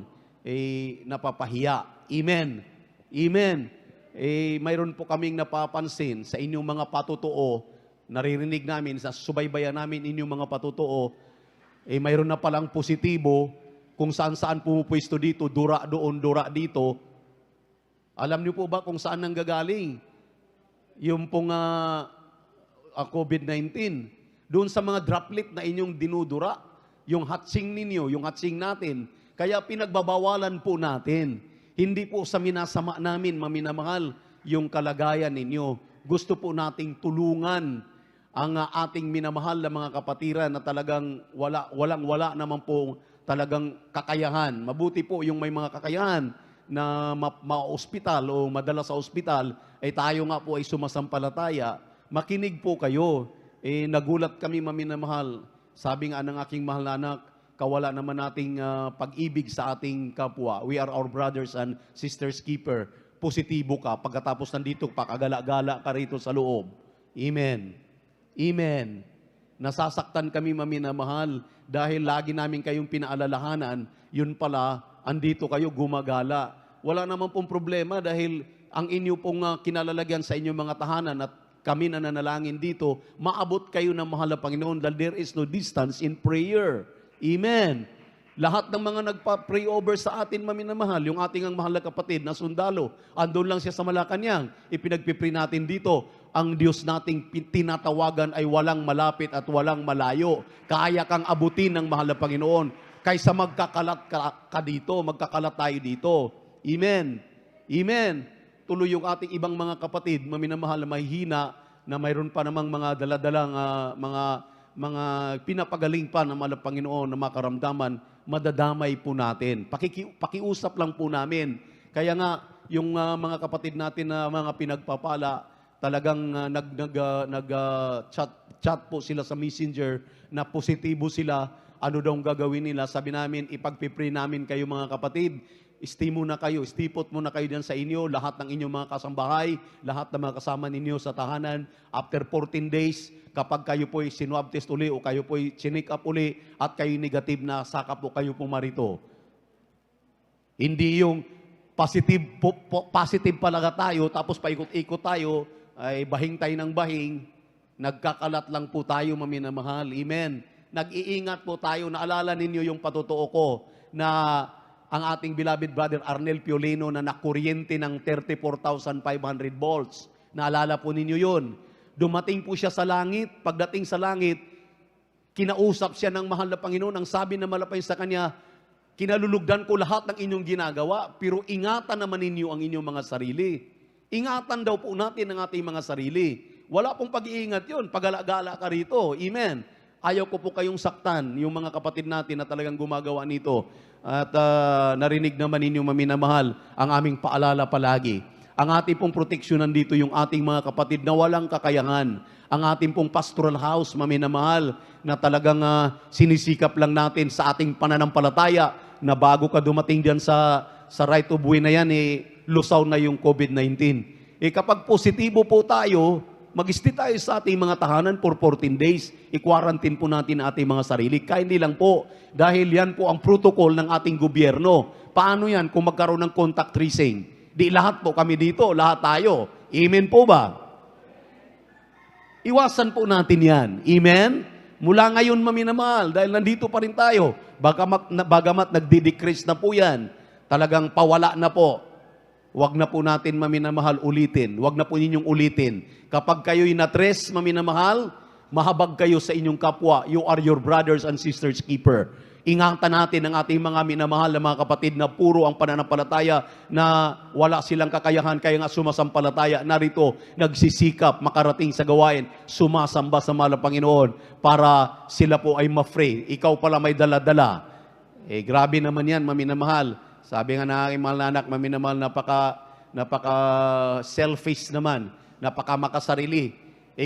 Napapahiya. Amen. Amen. Mayroon po kaming napapansin sa inyong mga patutuo. Naririnig namin, sa subaybayan namin inyong mga patutuo, mayroon na palang positibo kung saan-saan pumupwesto dito, dura doon, dura dito. Alam niyo po ba kung saan nanggagaling? Yung pong COVID-19. Doon sa mga droplet na inyong dinudura, yung hatsing ninyo, yung hatsing natin. Kaya pinagbabawalan po natin. Hindi po sa minasama namin, maminamahal, yung kalagayan ninyo. Gusto po nating tulungan ang ating minamahal na mga kapatiran na talagang walang-wala naman po talagang kakayahan. Mabuti po yung may mga kakayahan na ma-ospital o madala sa ospital, tayo nga po ay sumasampalataya. Makinig po kayo. Nagulat kami maminamahal. Sabi nga ng aking mahal na anak, kawala naman nating pag-ibig sa ating kapwa. We are our brothers and sisters keeper. Positibo ka. Pagkatapos nandito, pakagala-gala ka rito sa loob. Amen. Amen. Nasasaktan kami maminamahal dahil lagi namin kayong pinaalalahanan, yun pala, andito kayo gumagala. Wala naman pong problema dahil ang inyo pong kinalalagyan sa inyong mga tahanan at kami na nanalangin dito, maabot kayo ng mahal na Panginoon dahil there is no distance in prayer. Amen. Lahat ng mga nagpa-pray over sa atin, maminamahal, yung ating ang mahal na kapatid na sundalo, andun lang siya sa Malacanang, ipinagpipray natin dito, ang Diyos nating tinatawagan ay walang malapit at walang malayo. Kaya kang abutin ng mahal na Panginoon, kaysa magkakalat ka dito, magkakalat tayo dito. Amen. Amen. Tuloy yung ating ibang mga kapatid, maminamahal na mahihina, na mayroon pa namang mga daladalang mga pinapagaling pa ng mahal na Panginoon na makaramdaman, madadamay po natin. Pakiusap lang po namin. Kaya nga, yung mga kapatid natin na mga pinagpapala, talagang nag-chat po sila sa Messenger na positibo sila, ano daw gagawin nila. Sabi namin, ipagpipray namin kayo mga kapatid, stipot muna kayo dyan sa inyo, lahat ng inyong mga kasambahay, lahat ng mga kasama ninyo sa tahanan. After 14 days, kapag kayo po'y sinwab test uli o kayo po'y chinik up uli at kayo negative na, saka po kayo pumarito. Hindi yung positive palaga tayo, tapos paikot-ikot tayo, ay bahing tayo ng bahing, nagkakalat lang po tayo maminamahal. Amen. Nag-iingat po tayo. Naalala ninyo yung patutuo ko na ang ating beloved brother Arnel Piolino na nakuryente ng 34,500 volts. Naalala po ninyo yun. Dumating po siya sa langit. Pagdating sa langit, kinausap siya ng mahal na Panginoon. Ang sabi na malapay sa kanya, kinalulugdan ko lahat ng inyong ginagawa, pero ingatan naman ninyo ang inyong mga sarili. Ingatan daw po natin ang ating mga sarili. Wala pong pag-iingat yun. Pagala-gala ka rito. Amen. Ayaw ko po kayong saktan, yung mga kapatid natin na talagang gumagawa nito. At narinig naman ninyo maminamahal ang aming paalala palagi. Ang ating pong proteksyon nandito yung ating mga kapatid na walang kakayahan. Ang ating pong pastoral house, maminamahal, na talagang sinisikap lang natin sa ating pananampalataya na bago ka dumating dyan sa right of way na yan, lusaw na yung COVID-19. Kapag positibo po tayo, mag-stay tayo sa ating mga tahanan for 14 days. I-quarantine po natin ang ating mga sarili. Kaya hindi lang po. Dahil yan po ang protocol ng ating gobyerno. Paano yan kung magkaroon ng contact tracing? Di lahat po kami dito, lahat tayo. Amen po ba? Iwasan po natin yan. Amen? Mula ngayon, maminamahal, dahil nandito pa rin tayo. Bagamat nagdi-decrease na po yan, talagang pawala na po. Huwag na po natin, maminamahal, ulitin. Huwag na po ninyong ulitin. Kapag kayo'y natres, maminamahal, mahabag kayo sa inyong kapwa. You are your brothers and sisters keeper. Ingatan natin ang ating mga minamahal na mga kapatid na puro ang pananampalataya na wala silang kakayahan, kaya nga sumasampalataya. Narito, nagsisikap, makarating sa gawain, sumasamba sa mahal na Panginoon para sila po ay ma-free. Ikaw pala may dala-dala. Grabe naman yan, maminamahal. Sabi nga na aking mahal na anak, maminamahal, napaka-selfish naman, napaka-makasarili.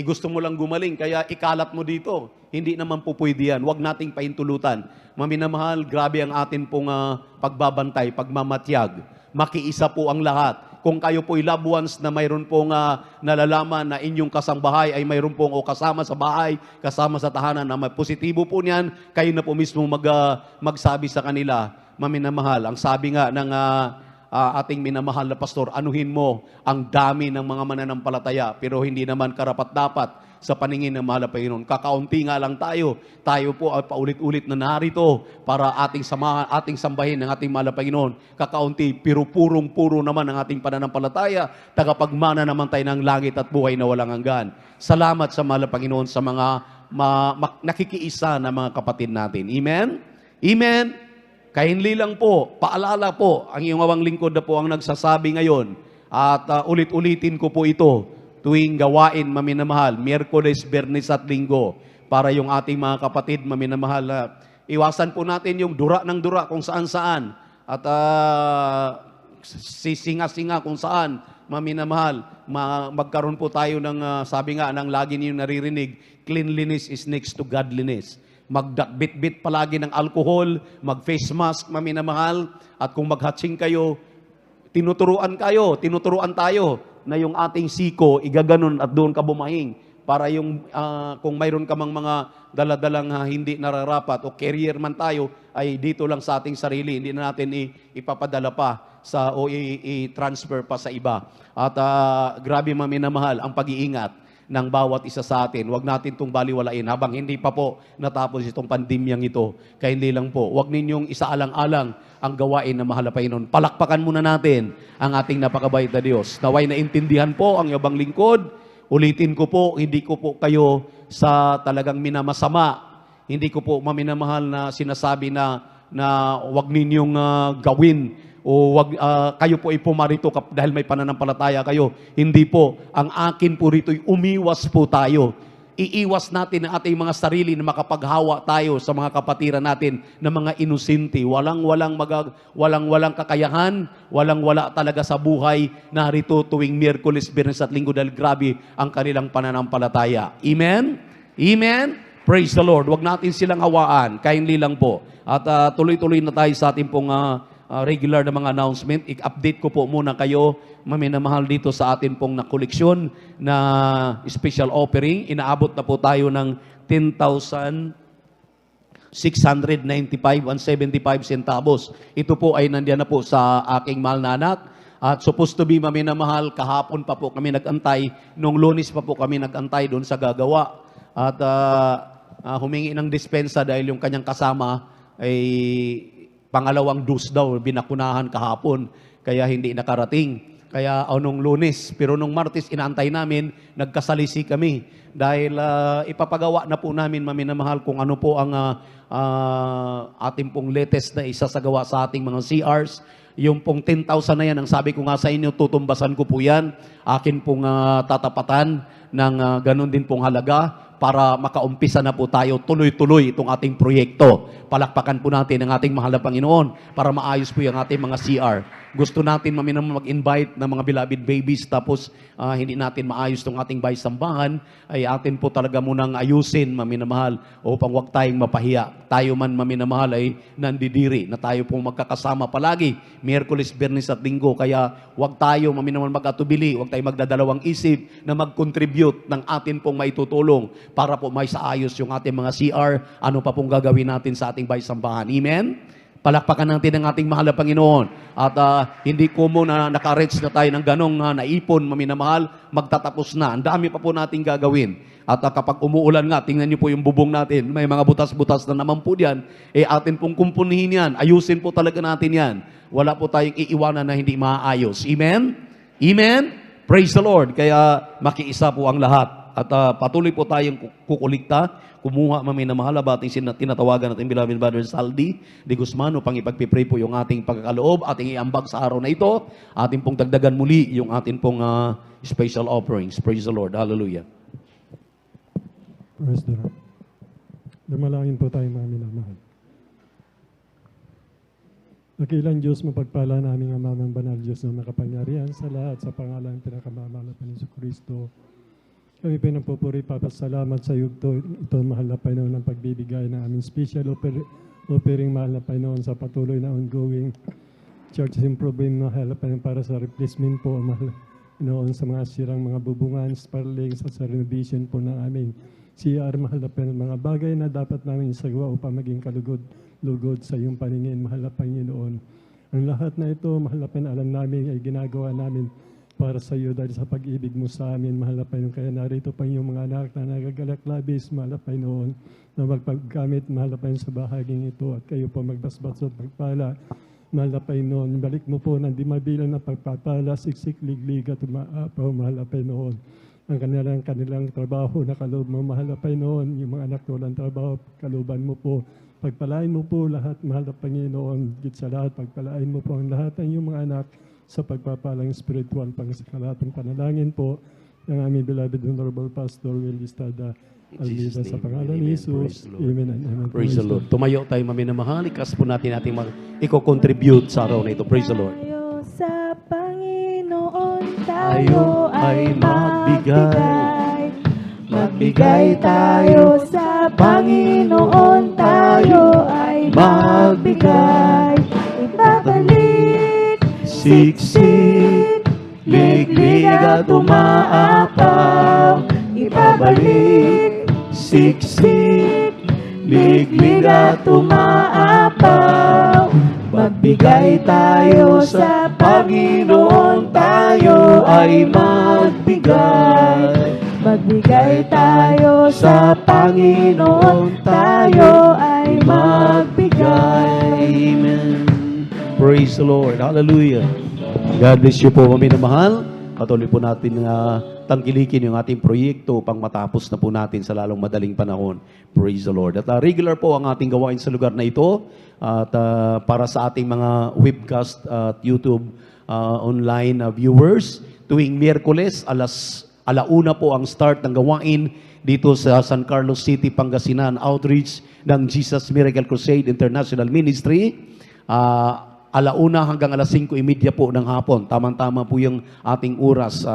Gusto mo lang gumaling, kaya ikalat mo dito. Hindi naman po pwede yan. Huwag nating pahintulutan. Maminamahal, grabe ang atin pong pagbabantay, pagmamatyag. Makiisa po ang lahat. Kung kayo po'y loved ones na mayroon pong nalalaman na inyong kasambahay ay mayroon pong o kasama sa bahay, kasama sa tahanan na may positibo po niyan, kayo na po mismo magsabi sa kanila, maminamahal. Ang sabi nga ng ating minamahal na pastor, anuhin mo ang dami ng mga mananampalataya, pero hindi naman karapat-dapat sa paningin ng mahal na Panginoon. Kakaunti nga lang tayo. Tayo po ay paulit-ulit na narito para ating samahan, ating sambahin ng ating mahal na Panginoon. Kakaunti, pero purong-puro naman ang ating pananampalataya. Tagapagmana naman tayo ng langit at buhay na walang hanggan. Salamat sa mahal na Panginoon sa mga nakikiisa na mga kapatid natin. Amen? Amen? Kahinli lang po, paalala po, ang iyong awang lingkod na po ang nagsasabi ngayon. At ulit-ulitin ko po ito tuwing gawain, maminamahal, Miyerkules, Biyernes at Linggo, para yung ating mga kapatid, maminamahal, iwasan po natin yung dura ng dura kung saan-saan, at sisinga-singa kung saan, maminamahal, magkaroon po tayo ng, sabi nga, ng lagi niyo naririnig, cleanliness is next to godliness. Magdakbit-bit palagi ng alcohol, mag-face mask, maminamahal, at kung maghatsing kayo, tinuturuan tayo, na yung ating siko, igaganon at doon ka bumahing. Para yung, kung mayroon ka mang mga daladalang hindi nararapat o carrier man tayo, ay dito lang sa ating sarili. Hindi na natin ipapadala pa o i-transfer pa sa iba. At grabe maminamahal ang pag-iingat ng bawat isa sa atin. Huwag natin itong baliwalain habang hindi pa po natapos itong pandemyang ito. Kaya hindi lang po. Huwag ninyong isaalang-alang ang gawain na mahal na Panginoon. Palakpakan muna natin ang ating napakabait na Diyos. Naway na intindihan po ang iyong lingkod. Ulitin ko po, hindi ko po kayo sa talagang minamasama. Hindi ko po maminamahal na sinasabi na huwag ninyong gawin o wag kayo po ay pumarito dahil may pananampalataya kayo. Hindi po. Ang akin po rito ay umiwas po tayo. Iiwas natin ang ating mga sarili na makapaghawa tayo sa mga kapatiran natin na mga inosente. Walang kakayahan, walang-wala talaga sa buhay narito tuwing Miyerkules, Biyernes at Linggo dahil grabe ang kanilang pananampalataya. Amen? Amen? Praise the Lord. Huwag natin silang hawaan. Kindly lang po. At tuloy-tuloy na tayo sa ating pong regular na mga announcement. I-update ko po muna kayo, maminamahal, dito sa atin pong nakoleksyon na special offering. Inaabot na po tayo ng 10,695.75 centavos. Ito po ay nandiyan na po sa aking mahal na anak. At supposed to be, maminamahal, kahapon pa po kami nag-antay. Nung Lunes pa po kami nag-antay doon sa gagawa. At humingi ng dispensa dahil yung kanyang kasama ay pangalawang dose daw, binakunahan kahapon, kaya hindi nakarating. Kaya nung Lunes, pero nung Martes, inaantay namin, nagkasalisi kami. Dahil ipapagawa na po namin, maminamahal, kung ano po ang ating pong latest na isasagawa sa ating mga CRs. Yung pong 10,000 na yan, ang sabi ko nga sa inyo, tutumbasan ko po yan. Akin pong tatapatan ng ganun din pong halaga para makaumpisa na po tayo tuloy-tuloy itong ating proyekto. Palakpakan po natin ang ating mahal na Panginoon para maayos po yung ating mga CR. Gusto natin mag-invite ng mga beloved babies tapos hindi natin maayos itong ating bahay-sambahan, ay atin po talaga munang ayusin, maminamahal, upang wag tayong mapahiya. Tayo man, maminamahal, ay nandidiri na tayo pong magkakasama palagi, Miyerkules, Biyernes at Linggo. Kaya wag tayo, maminamahal, mag-atubili, wag tayo magdadalawang isip na mag-contribute ng atin pong maitutulong para po may saayos yung ating mga CR, ano pa pong gagawin natin sa ating bahay-sambahan. Amen? Palakpakan natin ang ating mahal na Panginoon. At hindi ko muna naka-reach na tayo ng ganong naipon, maminamahal, magtatapos na. Ang dami pa po nating gagawin. At kapag umuulan nga, tingnan niyo po yung bubong natin, may mga butas-butas na naman po diyan, atin pong kumpunihin yan. Ayusin po talaga natin yan. Wala po tayong iiwanan na hindi maayos. Amen? Amen? Praise the Lord. Kaya makiisa po ang lahat. At patuloy po tayong kukulikta, kumuha, maminamahal, ating tinatawagan natin beloved brother Saldi de Guzman upang ipagpipray po yung ating pagkakaloob, ating iambag sa araw na ito, ating pong dagdagan muli yung ating pong special offerings. Praise the Lord. Hallelujah.
Praise the Lord. Dumalangin po tayo mga minamahal. Nakilang Diyos, mapagpala namin ang mamang banal Diyos na makapangyarihan sa lahat sa pangalan ng pinakamamahal na Panginoon Kristo. Kami pinagpupuri, papasalamat sa iyo ito mahal na Panginoon ng pagbibigay ng aming special offering mahal na Panginoon sa patuloy na ongoing church improvement mahal na Panginoon para sa replacement po mahal na Panginoon sa mga sirang mga bubungan, sparlings at sa renovation po ng aming CR mahal na Panginoon. Mga bagay na dapat namin isagawa upang maging kalugod sa iyong paningin mahal na Panginoon. Ang lahat na ito mahal na Panginoon alam namin ay ginagawa namin para sa iyo dahil sa pag-ibig mo sa amin, mahal na Panginoon. Kaya narito pa yung mga anak na nagagalak labis, mahal na Panginoon, na magpaggamit, mahal na Panginoon, sa bahaging ito at kayo po magbasbas at pagpala. Mahal na Panginoon, balik mo po ng di mabilang na pagpapala, siksik, liglig at umaapaw, mahal na Panginoon. Ang kanilang trabaho na kaloob mo, mahal na Panginoon, yung mga anak na walang trabaho, kaluban mo po. Pagpalain mo po lahat, mahal na Panginoon, git sa lahat, pagpalain mo po ang lahat ng iyong mga anak sa pagpapalang spiritual pangsikalahatong panalangin po ng aming beloved Honorable Pastor Will Estada Almeida sa pangalan ni Jesus. Amen and amen.
Praise the Lord. Tumayo tayo maminamahal. Ikas po natin ating i-contribute sa araw na ito. Praise the Lord.
Tayo sa Panginoon,
Tayo
tayo
ay
ay
magbigay.
Magbigay tayo sa Panginoon, tayo ay magbigay. Ibabalik, siksik, liglig at umaapaw. Ibabalik, siksik, liglig at umaapaw. Magbigay tayo sa Panginoon, tayo ay magbigay. Magbigay tayo sa Panginoon, tayo ay magbigay.
Amen. Praise the Lord. Hallelujah. God bless you po, maminamahal. Patuloy po natin tangkilikin yung ating proyekto upang matapos na po natin sa lalong madaling panahon. Praise the Lord. At regular po ang ating gawain sa lugar na ito. At para sa ating mga webcast at YouTube online viewers, tuwing Miyerkules, alauna po ang start ng gawain dito sa San Carlos City, Pangasinan, outreach ng Jesus Miracle Crusade International Ministry. Alauna hanggang alas 5:30 po ng hapon. Tamang-tama po yung ating oras.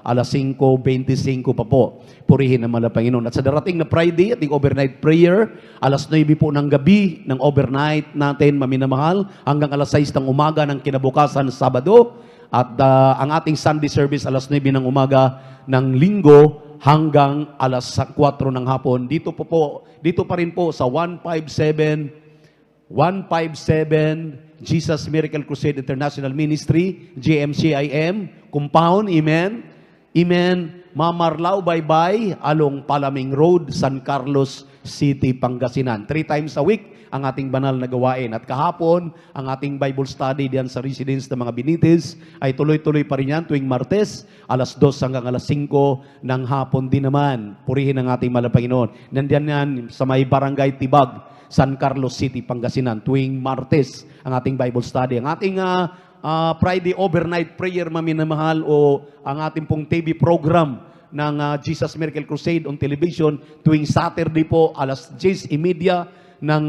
Alas 5:25 pa po. Purihin naman ang Panginoon. At sa darating na Friday, ating overnight prayer, alas 9 po ng gabi ng overnight natin, maminamahal, hanggang alas 6 ng umaga ng kinabukasan, Sabado. At ang ating Sunday service, alas 9 ng umaga ng Linggo hanggang alas 4 ng hapon. Dito pa rin po sa 157 Jesus Miracle Crusade International Ministry, GMCIM, Compound, Amen. Amen. Mamarlao, Baybay, along Palaming Road, San Carlos City, Pangasinan. 3 times a week ang ating banal na gawain. At kahapon, ang ating Bible study diyan sa residence ng mga Binites ay tuloy-tuloy pa rin yan tuwing Martes, alas 2 hanggang alas 5 ng hapon din naman. Purihin ang ating mahal na Panginoon. Nandiyan yan sa may Barangay Tibag, San Carlos City, Pangasinan, tuwing Martes ang ating Bible study. Ang ating Friday overnight prayer, maminamahal, o ang ating pong TV program ng Jesus Miracle Crusade on television tuwing Saturday po, alas 10:30 ng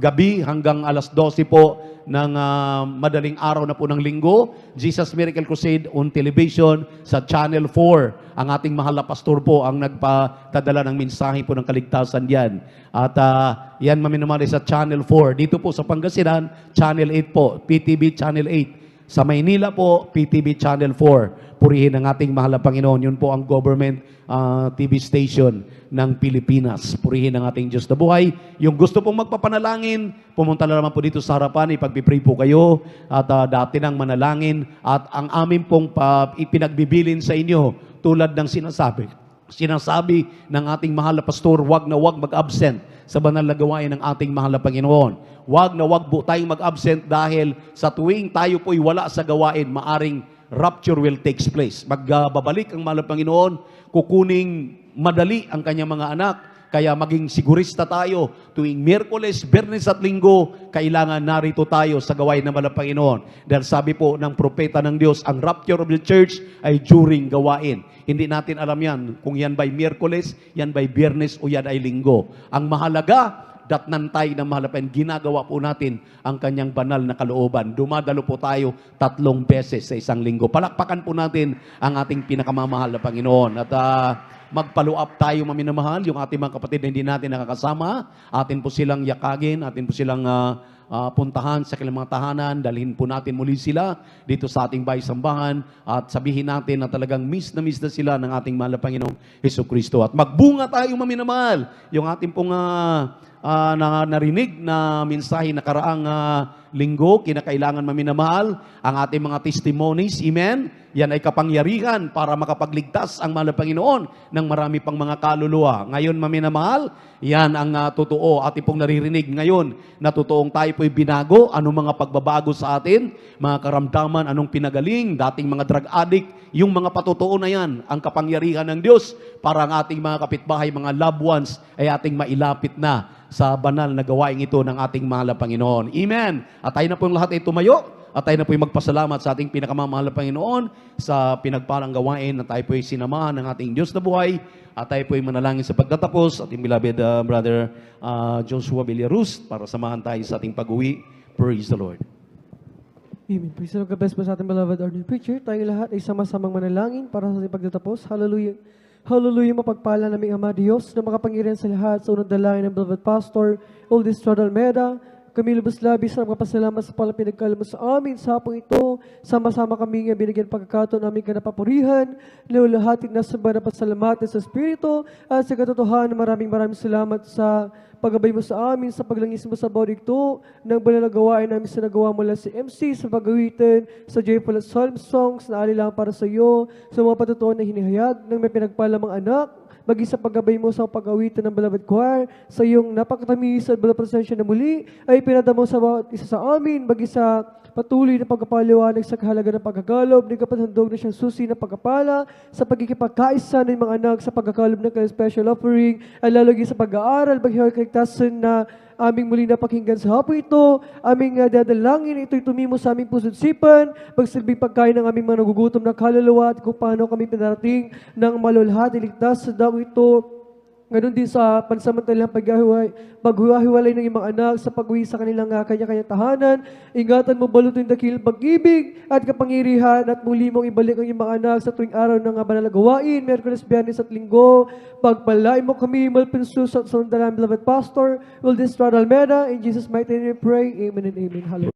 gabi hanggang alas 12 po ng madaling araw na po ng linggo. Jesus Miracle Crusade on television sa Channel 4. Ang ating mahal na pastor po ang nagpatadala ng mensahe po ng kaligtasan diyan. At yan maminamali sa Channel 4. Dito po sa Pangasinan, Channel 8 po, PTV Channel 8. Sa Maynila po, PTV Channel 4. Purihin ang ating mahal na Panginoon. Yun po ang government TV station ng Pilipinas. Purihin ang ating Diyos na buhay. Yung gusto pong magpapanalangin, pumunta na naman po dito sa harapan, ipagpipray po kayo at dati nang manalangin at ang amin pong ipinagbibilin sa inyo tulad ng sinasabi ng ating mahal na pastor, wag na wag mag-absent sa banal na gawain ng ating mahal na Panginoon. Wag na wag po tayong mag-absent dahil sa tuwing tayo po'y wala sa gawain, maaring rapture will takes place. Magbabalik ang mahal na Panginoon, kukuning madali ang kanyang mga anak. Kaya maging sigurista tayo tuwing Miyerkules, Biyernes at Linggo, kailangan narito tayo sa gawain ng mahal na Panginoon. Dahil sabi po ng propeta ng Diyos, ang rapture of the church ay during gawain. Hindi natin alam yan kung yan ba'y Miyerkules, yan ba'y Biyernes o yan ay Linggo. Ang mahalaga, datnantay ng mahal na Panginoon, ginagawa po natin ang kanyang banal na kalooban. Dumadalo po tayo 3 beses sa isang linggo. Palakpakan po natin ang ating pinakamamahal na Panginoon. At mag-follow up tayo, maminamahal, yung ating mga kapatid na hindi natin nakakasama. Atin po silang yakagin, atin po silang puntahan sa kanilang mga tahanan, dalhin po natin muli sila dito sa ating bahay-sambahan at sabihin natin na talagang miss na sila ng ating mahal na Panginoong Hesukristo. At magbunga tayo, maminamahal, yung ating pong narinig na mensahe na karaang linggo, kinakailangan maminamahal ang ating mga testimonies, amen? Yan ay kapangyarihan para makapagligtas ang mahal na Panginoon ng marami pang mga kaluluwa. Ngayon, maminamahal, yan ang totoo. Ating pong naririnig ngayon na totoong tayo po'y binago. Anong mga pagbabago sa atin? Mga karamdaman, anong pinagaling? Dating mga drug addict, yung mga patotoo na yan, ang kapangyarihan ng Diyos para ang ating mga kapitbahay, mga loved ones ay ating mailapit na sa banal na gawain ito ng ating mahal na Panginoon. Amen. At tayo na po yung lahat ay tumayo. At tayo na po yung magpasalamat sa ating pinakamamahal na Panginoon sa pinagpalang gawain na tayo po yung sinamahan ng ating Diyos na buhay. At tayo po yung manalangin sa pagtatapos. Ating beloved brother Joshua Villaruz para samahan tayo sa ating pag-uwi. Praise the Lord.
Amen. Praise the Lord. God bless po sa ating beloved ordinary preacher. Tayo lahat ay sama-samang manalangin para sa ating pagtatapos. Hallelujah. Hallelujah, mapagpala naming Ama Diyos na makapangyarihan sa lahat sa unang dalangin ng beloved pastor, Oldest Rod Almeida. Kami lubos labis na magpapasalamat sa pala pinagkala mo sa amin sa hapong ito. Sama-sama kami nga binigyan pagkakataon namin ka napapurihan. Laulahatin na samba na pasalamatan sa Espiritu at sa katotohanan. Maraming salamat sa paggabay mo sa amin, sa paglangis mo sa bawat ito, ng banal na gawain namin sa nagawa mula si MC, sa pagawitin, sa joyful at psalm songs na alilang para sa iyo, sa mga patutuan na hinihayag ng may pinagpalamang anak, maging sa paggabay mo sa pag-awitan ng beloved choir, sa iyong napakatamis at beloved presensya na muli, ay pinadamo sa bawat isa sa amin, maging sa patuloy na pagkapaliwanag sa kahalaga ng pagkakalob, ng kapathandog na siyang susi na pagkapala, sa pagkikipagkaisa ng mga anak, sa pagkakalob ng kanyang special offering, ay lalagay sa pag-aaral, paghiwag kaligtasan na aming muli napakinggan sa hapon ito, aming dadalangin, ito'y tumimo sa aming puso't sipan, magsilbing pagkain ng aming mga nagugutom na kaluluwa at kung paano kami pinarating ng malulhati, ligtas sa daw ito. Ganon din sa pansamantalang paghiwa-hiwalay ng mga anak sa pag-uwi sa kanilang kanya-kanya tahanan. Ingatan mo balutin dakil pag-ibig at kapangyarihan at muli mong ibalik ang iyong mga anak sa tuwing araw ng banal na gawain, Miyerkules, Biyernes at Linggo. Pagpalain mo kami, malpinsus at sundalan, beloved pastor, Oldest Rod Almeida. In Jesus' mighty name we pray. Amen and amen. Hallelujah.